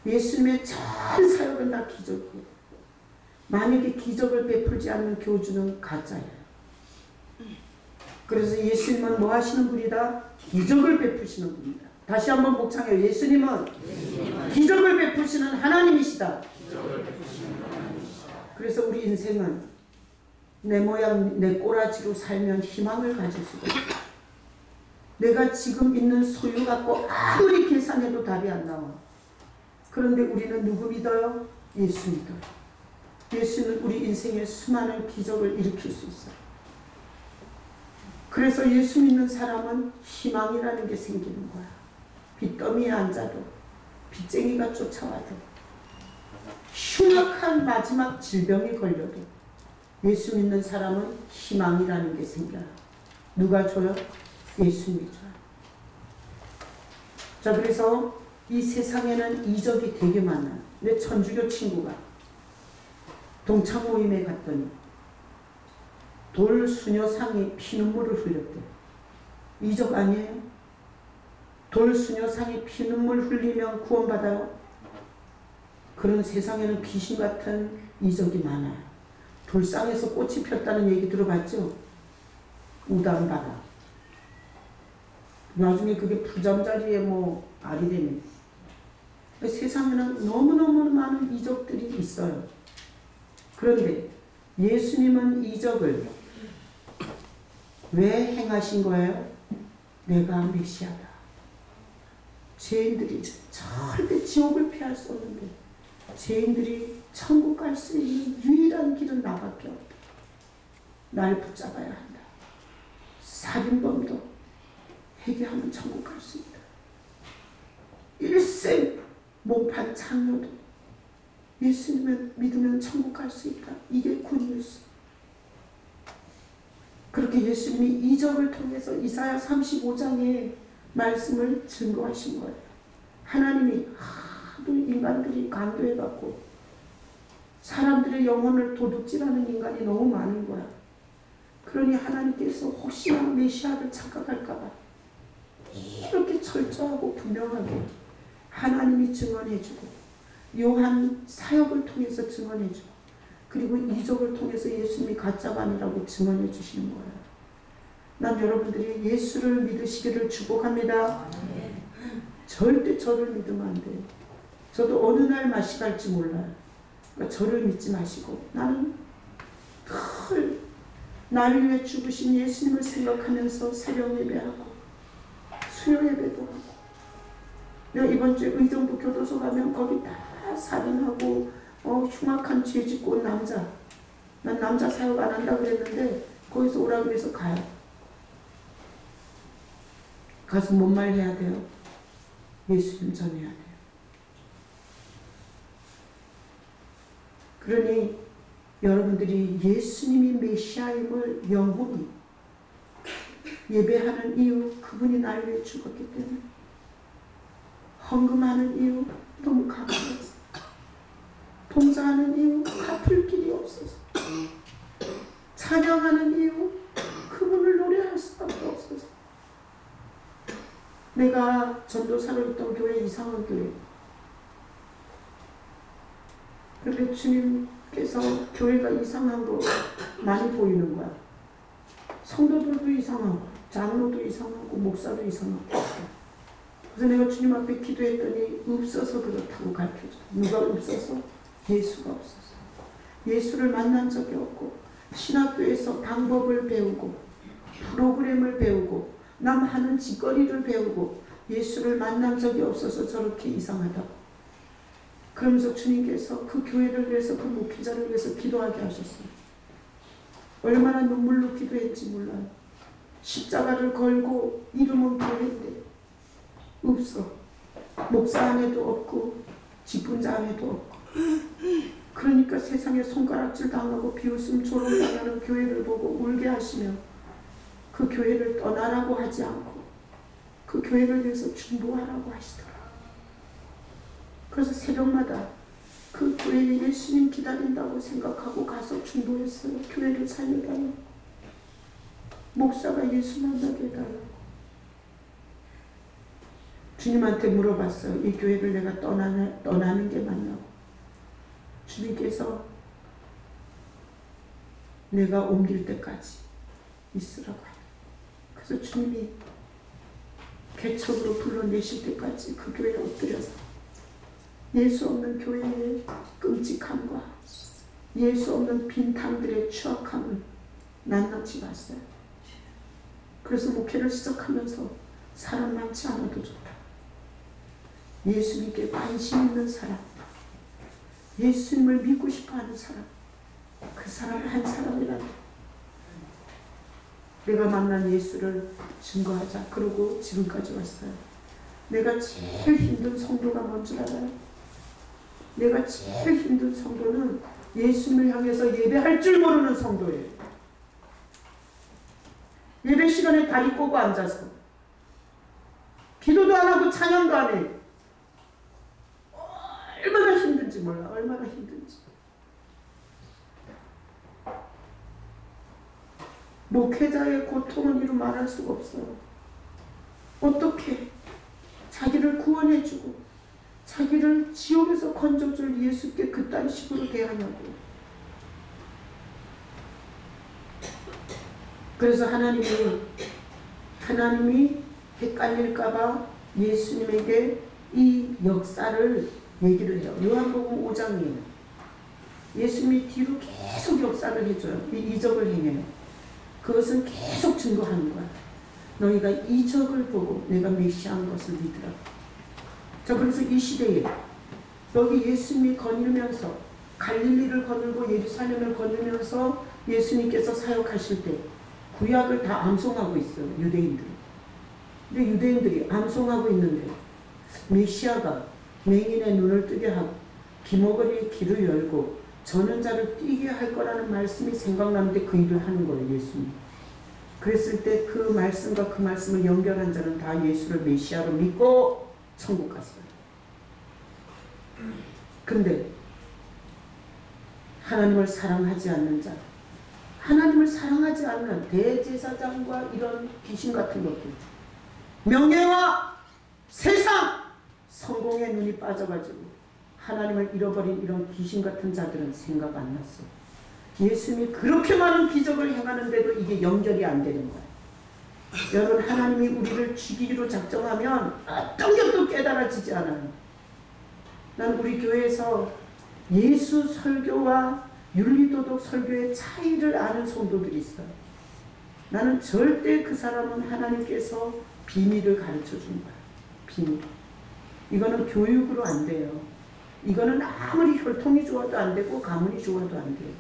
예수님의 전 사역은 다 기적이에요. 만약에 기적을 베풀지 않는 교주는 가짜예요. 그래서 예수님은 뭐 하시는 분이다? 기적을 베푸시는 분이다. 다시 한번 복창해요. 예수님은 기적을 베푸시는 하나님이시다. 그래서 우리 인생은 내 모양 내 꼬라지로 살면 희망을 가질 수가 있어요. 내가 지금 있는 소유 갖고 아무리 계산해도 답이 안 나와. 그런데 우리는 누구 믿어요? 예수 믿어요. 예수는 우리 인생에 수많은 기적을 일으킬 수 있어요. 그래서 예수 믿는 사람은 희망이라는 게 생기는 거야. 빚더미에 앉아도, 빚쟁이가 쫓아와도, 흉악한 마지막 질병이 걸려도 예수 믿는 사람은 희망이라는 게 생겨요. 누가 줘요? 예수님이 줘요. 자, 그래서 이 세상에는 이적이 되게 많아요. 내 천주교 친구가 동창 모임에 갔더니 돌 수녀상이 피눈물을 흘렸대. 이적 아니에요? 돌 수녀상이 피눈물 흘리면 구원받아요? 그런 세상에는 귀신 같은 이적이 많아요. 돌상에서 꽃이 폈다는 얘기 들어봤죠? 우담바라. 나중에 그게 부잠자리에 뭐 알이 되네. 세상에는 너무너무 많은 이적들이 있어요. 그런데 예수님은 이적을 왜 행하신 거예요? 내가 메시아다. 죄인들이 절대 지옥을 피할 수 없는데 죄인들이 천국 갈 수 있는 유일한 길은 나밖에 없다. 날 붙잡아야 한다. 살인범도 회개하면 천국 갈 수 있다. 일생 몸판 장녀도 예수님을 믿으면 천국 갈 수 있다. 이게 굿뉴스. 그렇게 예수님이 이적을 통해서 이사야 35장의 말씀을 증거하신 거예요. 하나님이 하도 인간들이 간교해갖고 사람들의 영혼을 도둑질하는 인간이 너무 많은 거야. 그러니 하나님께서 혹시나 메시아를 착각할까봐 이렇게 철저하고 분명하게 하나님이 증언해주고 요한 사역을 통해서 증언해주고 그리고 이적을 통해서 예수님이 가짜가 아니라고 증언해 주시는 거예요. 난 여러분들이 예수를 믿으시기를 축복합니다. 절대 저를 믿으면 안 돼요. 저도 어느 날 맛이 갈지 몰라요. 그러니까 저를 믿지 마시고 나는 늘 나를 위해 죽으신 예수님을 생각하면서 새벽 예배하고 수요 예배도 하고 내가 이번 주에 의정부 교도소 가면 거기 다 살인하고 흉악한 죄 짓고 온 남자. 난 남자 사역 안 한다 그랬는데 거기서 오라고 해서 가요. 가서 뭔 말 해야 돼요? 예수님 전해야 돼요. 그러니 여러분들이 예수님이 메시아임을 영원히 예배하는 이유, 그분이 나를 위해 죽었기 때문에 헌금하는 이유, 너무 감사해서 봉사하는 이유, 갚을 길이 없어서 찬양하는 이유, 그분을 노래할 수밖에 없어서 내가 전도사로 있던 교회 이상한 교회. 그런데 주님께서 교회가 이상한 거 많이 보이는 거야. 성도들도 이상하고 장로도 이상하고 목사도 이상하고. 그래서 내가 주님 앞에 기도했더니 없어서 그렇다고 가르쳐줘. 누가 없어서? 예수가 없어서. 예수를 만난 적이 없고 신학교에서 방법을 배우고 프로그램을 배우고 남 하는 짓거리를 배우고 예수를 만난 적이 없어서 저렇게 이상하다고. 그러면서 주님께서 그 교회를 위해서 그 목회자를 위해서 기도하게 하셨어요. 얼마나 눈물로 기도했지 몰라요. 십자가를 걸고 이름은 교회인데 없어. 목사 안에도 없고 직분자 안에도 없고, 그러니까 세상에 손가락질 당하고 비웃음 조롱당하는 교회를 보고 울게 하시며 그 교회를 떠나라고 하지 않고 그 교회를 위해서 중보하라고 하시더라. 그래서 새벽마다 그 교회에 예수님 기다린다고 생각하고 가서 중보했어요. 교회를 살려달라고, 목사가 예수 만나게 해달라고. 주님한테 물어봤어요. 이 교회를 내가 떠나는 게 맞냐고. 주님께서 내가 옮길 때까지 있으라고 해요. 그래서 주님이 개척으로 불러내실 때까지 그 교회에 엎드려서 예수 없는 교회의 끔찍함과 예수 없는 빈탕들의 추악함을 낱낱이 봤어요. 그래서 목회를 시작하면서 사람 많지 않아도 좋다. 예수님께 관심 있는 사람, 예수님을 믿고 싶어하는 사람, 그 사람 한 사람이라도 내가 만난 예수를 증거하자. 그러고 지금까지 왔어요. 내가 제일 힘든 성도가 뭔 줄 알아요? 내가 제일 힘든 성도는 예수님을 향해서 예배할 줄 모르는 성도예요. 예배 시간에 다리 꼬고 앉아서 기도도 안 하고 찬양도 안 해. 얼마나 힘든지 몰라. 얼마나 힘든지. 목회자의 고통은 이루 말할 수가 없어요. 어떻게 자기를 구원해주고 자기를 지옥에서 건져줄 예수께 그딴 식으로 대하냐고. 그래서 하나님이 헷갈릴까봐 예수님에게 이 역사를 얘기를 해요. 요한복음 5장이에요. 예수님이 뒤로 계속 역사를 해줘요. 이 이적을 행해요. 그것은 계속 증거하는 거야. 너희가 이적을 보고 내가 메시아인 것을 믿으라. 자, 그래서 이 시대에 여기 예수님이 거닐면서 갈릴리를 거닐고 예루살렘을 거닐면서 예수님께서 사역하실 때 구약을 다 암송하고 있어요. 유대인들이. 근데 유대인들이 암송하고 있는데 메시아가 맹인의 눈을 뜨게 하고 기머거리의 길을 열고 저는 자를 뛰게 할 거라는 말씀이 생각나는데 그 일을 하는 거예요. 예수님. 그랬을 때 그 말씀과 그 말씀을 연결한 자는 다 예수를 메시아로 믿고 천국 갔어요. 근데 하나님을 사랑하지 않는 자, 하나님을 사랑하지 않는 대제사장과 이런 귀신 같은 것들, 명예와 세상, 성공의 눈이 빠져가지고 하나님을 잃어버린 이런 귀신 같은 자들은 생각 안 났어. 예수님이 그렇게 많은 기적을 행하는데도 이게 연결이 안 되는 거야. 여러분, 하나님이 우리를 죽이기로 작정하면 어떤 것도 깨달아지지 않아요. 난 우리 교회에서 예수 설교와 윤리도덕 설교의 차이를 아는 성도들이 있어요. 나는 절대 그 사람은 하나님께서 비밀을 가르쳐 준 거야. 비밀. 이거는 교육으로 안 돼요. 이거는 아무리 혈통이 좋아도 안 되고 가문이 좋아도 안 돼요.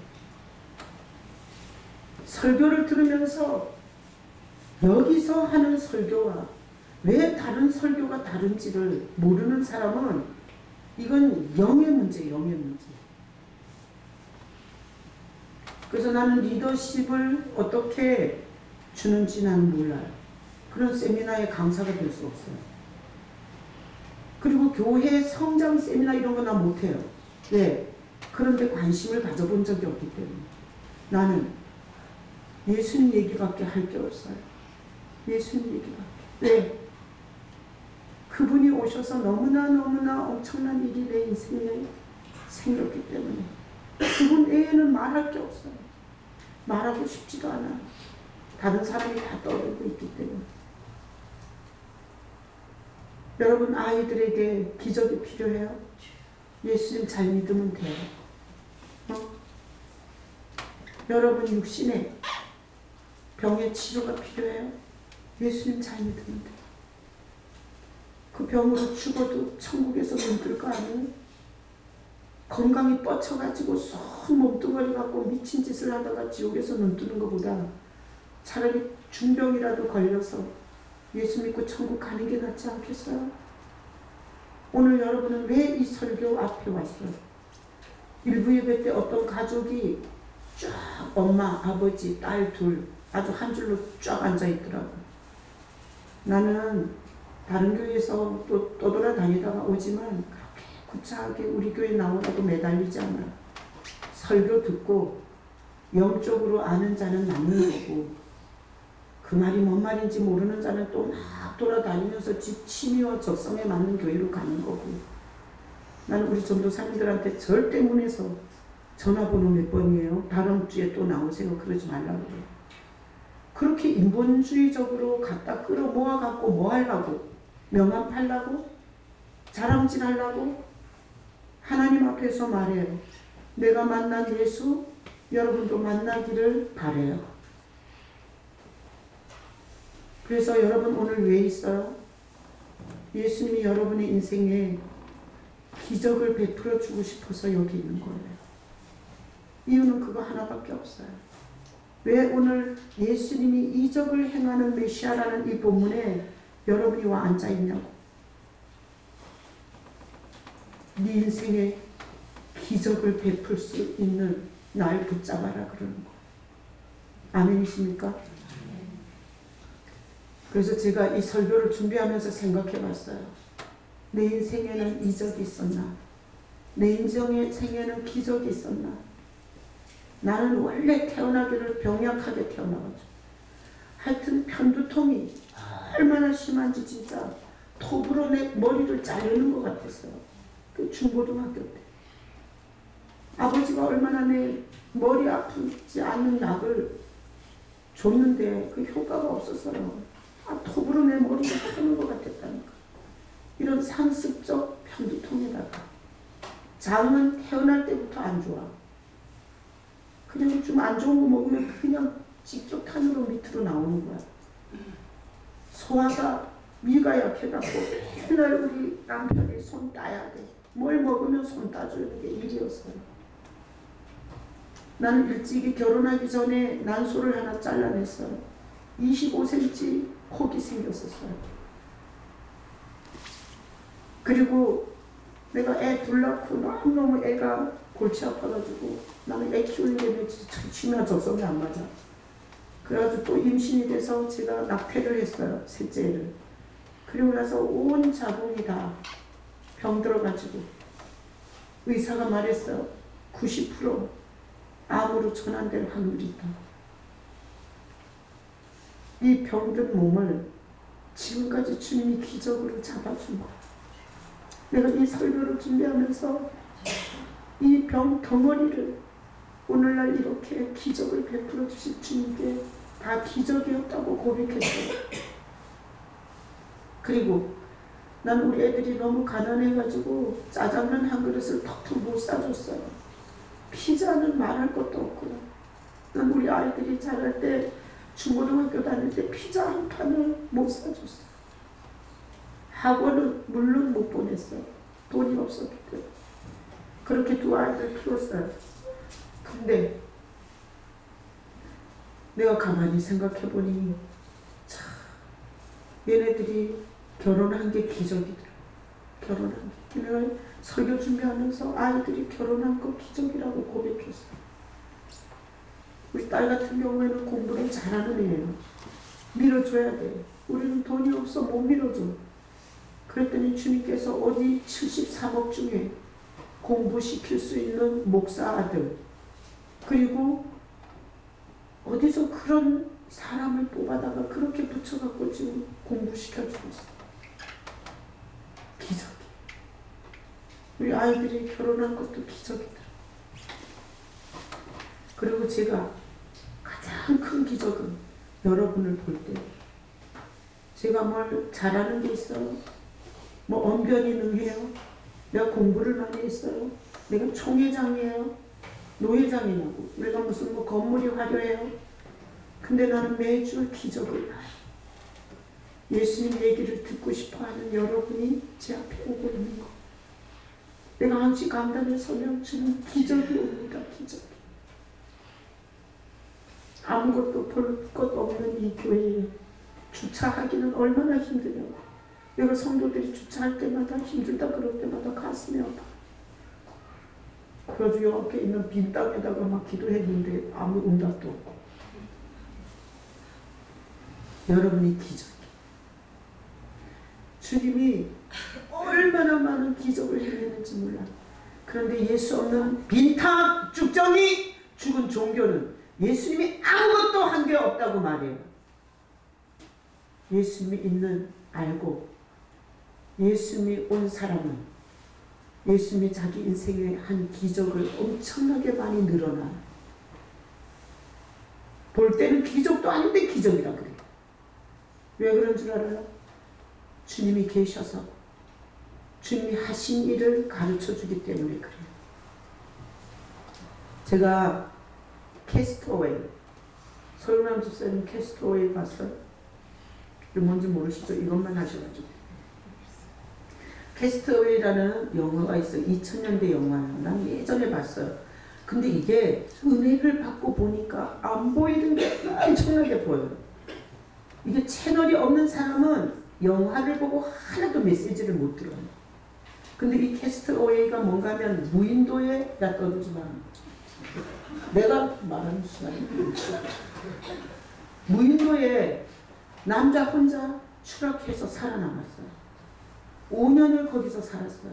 설교를 들으면서 여기서 하는 설교와 왜 다른 설교가 다른지를 모르는 사람은 이건 영의 문제예요. 영의 문제. 그래서 나는 리더십을 어떻게 주는지 나는 몰라요. 그런 세미나의 강사가 될 수 없어요. 그리고 교회 성장 세미나 이런 거 나 못해요. 왜? 그런데 관심을 가져본 적이 없기 때문에. 나는 예수님 얘기밖에 할 게 없어요. 예수님 얘기밖에. 왜? 그분이 오셔서 너무나 엄청난 일이 내 인생에 생겼기 때문에 그분 외에는 말할 게 없어요. 말하고 싶지도 않아요. 다른 사람이 다 떠들고 있기 때문에. 여러분, 아이들에게 기적이 필요해요? 예수님 잘 믿으면 돼요. 여러분, 육신에 병의 치료가 필요해요? 예수님 잘 믿으면 돼요. 그 병으로 죽어도 천국에서 눈 뜰 거 아니에요? 건강이 뻗쳐가지고 쏙 몸뚱어리 갖고 미친 짓을 하다가 지옥에서 눈 뜨는 것보다 차라리 중병이라도 걸려서 예수 믿고 천국 가는 게 낫지 않겠어요? 오늘 여러분은 왜 이 설교 앞에 왔어요? 일부 예배 때 어떤 가족이 쫙 엄마, 아버지, 딸 둘 아주 한 줄로 쫙 앉아 있더라고. 나는 다른 교회에서 또 떠돌아다니다가 오지만 그렇게 구차하게 우리 교회 나오라고 매달리지 않아. 설교 듣고 영적으로 아는 자는 남는 거고, 그 말이 뭔 말인지 모르는 자는 또 막 돌아다니면서 집 취미와 적성에 맞는 교회로 가는 거고. 나는 우리 전도사님들한테 절대 문에서 전화번호 몇 번이에요? 다음 주에 또 나오세요. 그러지 말라고 그래요. 그렇게 인본주의적으로 갖다 끌어 모아갖고 뭐 하려고? 명함 팔라고? 자랑질 하려고? 하나님 앞에서 말해요. 내가 만난 예수 여러분도 만나기를 바래요. 그래서 여러분 오늘 왜 있어요? 예수님이 여러분의 인생에 기적을 베풀어 주고 싶어서 여기 있는 거예요. 이유는 그거 하나밖에 없어요. 왜 오늘 예수님이 이적을 행하는 메시아라는 이 본문에 여러분이 와 앉아 있냐고. 네 인생에 기적을 베풀 수 있는 날 붙잡아라 그러는 거. 아멘이십니까? 그래서 제가 이 설교를 준비하면서 생각해 봤어요. 내 인생에는 이적이 있었나? 내 인생에는 기적이 있었나? 나는 원래 태어나기를 병약하게 태어나가지고 하여튼 편두통이 얼마나 심한지 진짜 톱으로 내 머리를 자르는 것 같았어요. 그 중고등학교 때 아버지가 얼마나 내 머리 아프지 않는 약을 줬는데 그 효과가 없었어요. 톱으로 내 머리를 푸는 것 같았다니까. 이런 상습적 편두통에다가 장은 태어날 때부터 안 좋아. 그냥 좀 안 좋은 거 먹으면 그냥 직격탄으로 밑으로 나오는 거야. 소화가 위가 약해갖고 맨날 우리 남편이 손 따야 돼. 뭘 먹으면 손 따주는 게 일이었어요. 나는 일찍이 결혼하기 전에 난소를 하나 잘라냈어요. 25cm 혹이 생겼었어요. 그리고 내가 애 둘 낳고 너무너무 애가 골치 아파가지고 나는 애 키우는 게 취미와 적성이 안 맞아. 그래가지고 또 임신이 돼서 제가 낙태를 했어요. 셋째를. 그리고 나서 온 자궁이 다 병들어가지고 의사가 말했어요. 90% 암으로 전환될 확률이 있다. 이 병든 몸을 지금까지 주님이 기적으로 잡아준 거야. 내가 이 설교를 준비하면서 이 병 덩어리를 오늘날 이렇게 기적을 베풀어 주실 주님께 다 기적이었다고 고백했어요. 그리고 난 우리 애들이 너무 가난해가지고 짜장면 한 그릇을 턱턱 못 사줬어요. 피자는 말할 것도 없고, 난 우리 아이들이 자랄 때 중고등학교 다닐 때 피자 한 판을 못 사줬어요. 학원은 물론 못 보냈어요. 돈이 없었기 때문에. 그렇게 두 아이들 키웠어요. 근데 내가 가만히 생각해보니 참 얘네들이 결혼한 게 기적이더라. 결혼한 게. 내가 설교 준비하면서 아이들이 결혼한 거 기적이라고 고백했어요. 우리 딸 같은 경우에는 공부를 잘하는 애예요. 밀어줘야 돼. 우리는 돈이 없어 못 밀어줘. 그랬더니 주님께서 어디 73억 중에 공부시킬 수 있는 목사 아들, 그리고 어디서 그런 사람을 뽑아다가 그렇게 붙여갖고 지금 공부시켜주고 있어. 기적이. 우리 아이들이 결혼한 것도 기적이다. 그리고 제가 가장 큰 기적은 여러분을 볼 때 제가 뭘 잘하는 게 있어요? 뭐 언변이 능해요? 내가 공부를 많이 했어요? 내가 총회장이에요? 노회장이냐고? 내가 무슨 뭐 건물이 화려해요? 근데 나는 매주 기적을 봐요. 예수님 얘기를 듣고 싶어하는 여러분이 제 앞에 오고 있는 거. 내가 한시 강단에 서면 주는 기적이 옵니다. 기적이. 아무것도 볼 것 없는 이 교회에 주차하기는 얼마나 힘드냐고. 여러 성도들이 주차할 때마다 힘들다 그럴 때마다 가슴이 아파. 그래서 옆에 있는 빈 땅에다가 막 기도했는데 아무 응답도 없고. 여러분이 기적이에요. 주님이 얼마나 많은 기적을 행했는지 몰라요. 그런데 예수 없는 빈탁 쭉정이 죽은 종교는 예수님이 아무것도 한 게 없다고 말해요. 예수님이 있는 알고 예수님이 온 사람은 예수님이 자기 인생에 한 기적을 엄청나게 많이 늘어나. 볼 때는 기적도 아닌데 기적이라 그래요. 왜 그런 줄 알아요? 주님이 계셔서 주님이 하신 일을 가르쳐 주기 때문에 그래요. 제가 캐스터웨이, 서윤남 집사님 캐스터웨이 봤어요? 이게 뭔지 모르시죠? 이것만 하셔가지고. 캐스터웨이라는 영화가 있어요. 2000년대 영화예요. 난 예전에 봤어요. 근데 이게 은혜를 받고 보니까 안 보이는 게 엄청나게 보여요. 이게 채널이 없는 사람은 영화를 보고 하나도 메시지를 못 들어요. 근데 이 캐스터웨이가 뭔가 하면 무인도에 나 떠들지 마. 내가 말하는 시간이 무인도에 남자 혼자 추락해서 살아남았어요. 5년을 거기서 살았어요.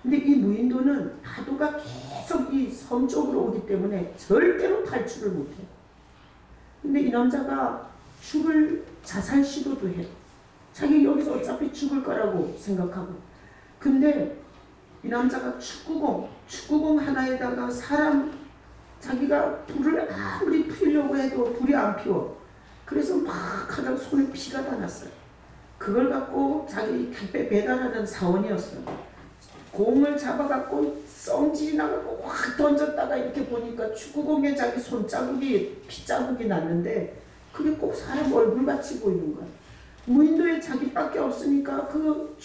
근데 이 무인도는 파도가 계속 이 섬 쪽으로 오기 때문에 절대로 탈출을 못해요. 근데 이 남자가 자살 시도도 해요. 자기 여기서 어차피 죽을 거라고 생각하고. 근데 이 남자가 축구공 하나에다가 자기가 불을 아무리 피우려고 해도 불이 안 피워. 그래서 막 하다가 손에 피가 다 났어요. 그걸 갖고 자기 택배 배달하는 사원이었어요. 공을 잡아갖고 썽질이 나가고 확 던졌다가 이렇게 보니까 축구공에 자기 손자국이 피자국이 났는데 그게 꼭 사람 얼굴같이 보이는 거야. 무인도에 자기밖에 없으니까 그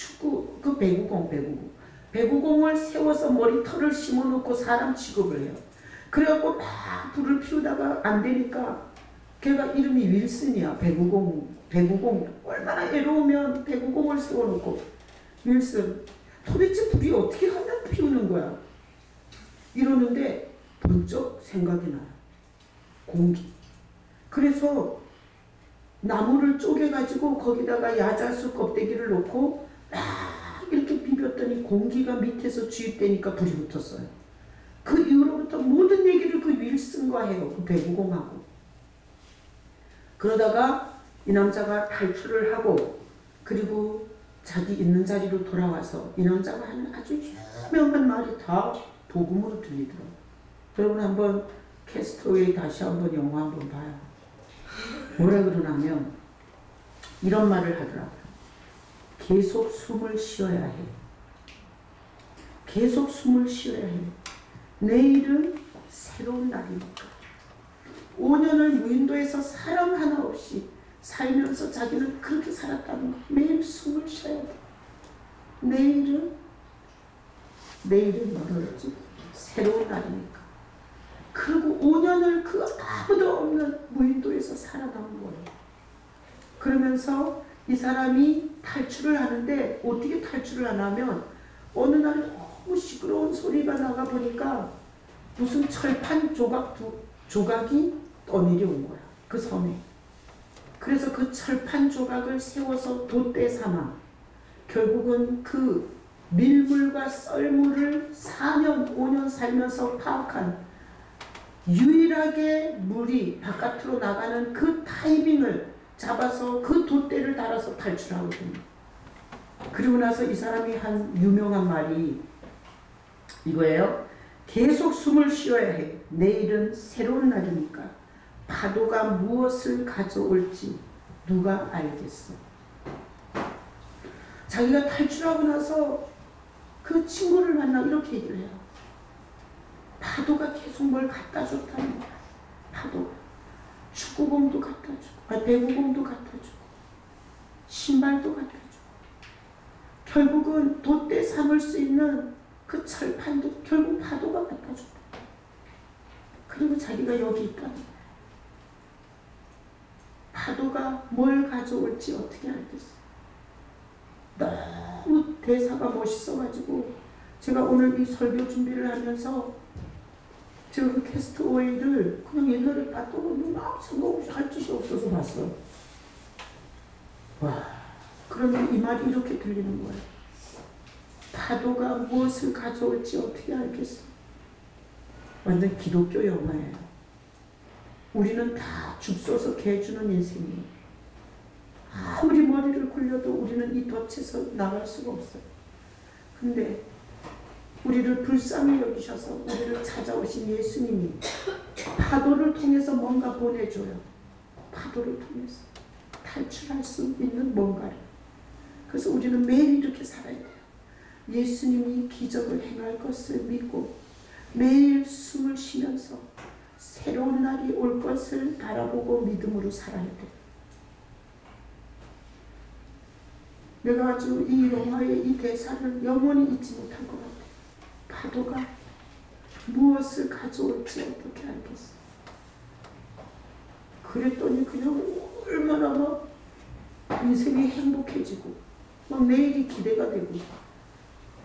배구공을 세워서 머리털을 심어놓고 사람 취급을 해요. 그래갖고 막 불을 피우다가 안 되니까 걔가 이름이 윌슨이야. 배구공 얼마나 애로우면 배구공을 세워놓고 윌슨 도대체 불이 어떻게 하면 피우는 거야. 이러는데 번쩍 생각이 나요. 공기. 그래서 나무를 쪼개가지고 거기다가 야자수 껍데기를 놓고 막 이렇게 비볐더니 공기가 밑에서 주입되니까 불이 붙었어요. 그 이후로부터 모든 얘기를 그 윌슨과 해요. 그 배구공하고. 그러다가 이 남자가 탈출을 하고 그리고 자기 있는 자리로 돌아와서 이 남자가 하는 아주 유명한 말이 다 복음으로 들리더라고요. 여러분 한번 캐스터웨이 다시 한번 영화 한번 봐요. 뭐라 그러냐면 이런 말을 하더라고요. 계속 숨을 쉬어야 해. 계속 숨을 쉬어야 해. 내일은 새로운 날이니까. 5년을 무인도에서 사람 하나 없이 살면서 자기는 그렇게 살았다는 거. 매일 숨을 쉬어야 돼. 내일은 뭐였지? 새로운 날이니까. 그리고 5년을 그 아무도 없는 무인도에서 살아남은 거예요. 그러면서 이 사람이 탈출을 하는데 어떻게 탈출을 하냐면 어느 날 너무 시끄러운 소리가 나가 보니까 무슨 철판 조각이 떠내려온 거야. 그 섬에. 그래서 그 철판 조각을 세워서 돛대 삼아 결국은 그 밀물과 썰물을 4년, 5년 살면서 파악한 유일하게 물이 바깥으로 나가는 그 타이밍을 잡아서 그 돛대를 달아서 탈출하거든요. 그리고 나서 이 사람이 한 유명한 말이 이거예요. 계속 숨을 쉬어야 해. 내일은 새로운 날이니까. 파도가 무엇을 가져올지 누가 알겠어. 자기가 탈출하고 나서 그 친구를 만나 이렇게 얘기를 해요. 파도가 계속 뭘 갖다 줬다는 거야. 파도가. 축구공도 갖다 주고, 배구공도 갖다 주고, 신발도 갖다 주고. 결국은 돛대 삼을 수 있는 그 철판도 결국 파도가 갖다 줬다. 그리고 자기가 여기 있다는 거야. 파도가 뭘 가져올지 어떻게 알겠어. 너무 대사가 멋있어가지고 제가 오늘 이 설교 준비를 하면서 제가 그 캐스트웨이를 그냥 옛날에 봤더니 너무 할 짓이 없어서 봤어. 와, 그런데 이 말이 이렇게 들리는 거예요. 파도가 무엇을 가져올지 어떻게 알겠어? 완전 기독교 영화예요. 우리는 다 죽서서 개주는 인생이에요. 아무리 머리를 굴려도 우리는 이 덫에서 나갈 수가 없어요. 근데 우리를 불쌍히 여기셔서 우리를 찾아오신 예수님이 파도를 통해서 뭔가 보내줘요. 파도를 통해서 탈출할 수 있는 뭔가를. 그래서 우리는 매일 이렇게 살아야 돼요. 예수님이 기적을 행할 것을 믿고 매일 숨을 쉬면서 새로운 날이 올 것을 바라보고 믿음으로 살아야 돼요. 내가 아주 이 영화의 이 대사를 영원히 잊지 못할 것 같아요. 파도가 무엇을 가져올지 어떻게 알겠어. 그랬더니 그냥 얼마나 막 인생이 행복해지고 막 내일이 기대가 되고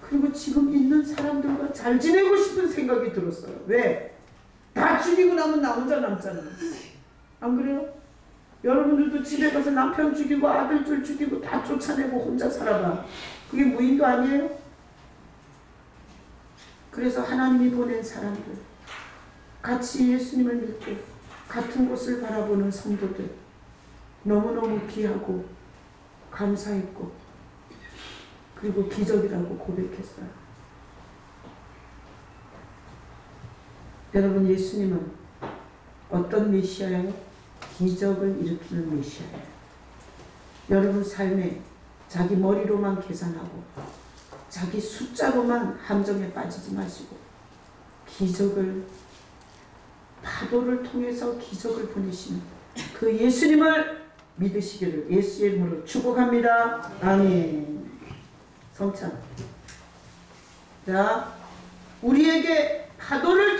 그리고 지금 있는 사람들과 잘 지내고 싶은 생각이 들었어요. 왜? 다 죽이고 나면 나 혼자 남잖아. 안 그래요? 여러분들도 집에 가서 남편 죽이고 아들들 죽이고 다 쫓아내고 혼자 살아봐. 그게 무인도 아니에요? 그래서 하나님이 보낸 사람들, 같이 예수님을 믿고 같은 곳을 바라보는 성도들 너무너무 귀하고 감사했고 그리고 기적이라고 고백했어요. 여러분, 예수님은 어떤 메시아예요? 기적을 일으키는 메시아예요. 여러분 삶에 자기 머리로만 계산하고 자기 숫자로만 함정에 빠지지 마시고 기적을, 파도를 통해서 기적을 보내시는 그 예수님을 믿으시기를 예수의 이름으로 축복합니다. 아멘. 성찬. 자, 우리에게 파도를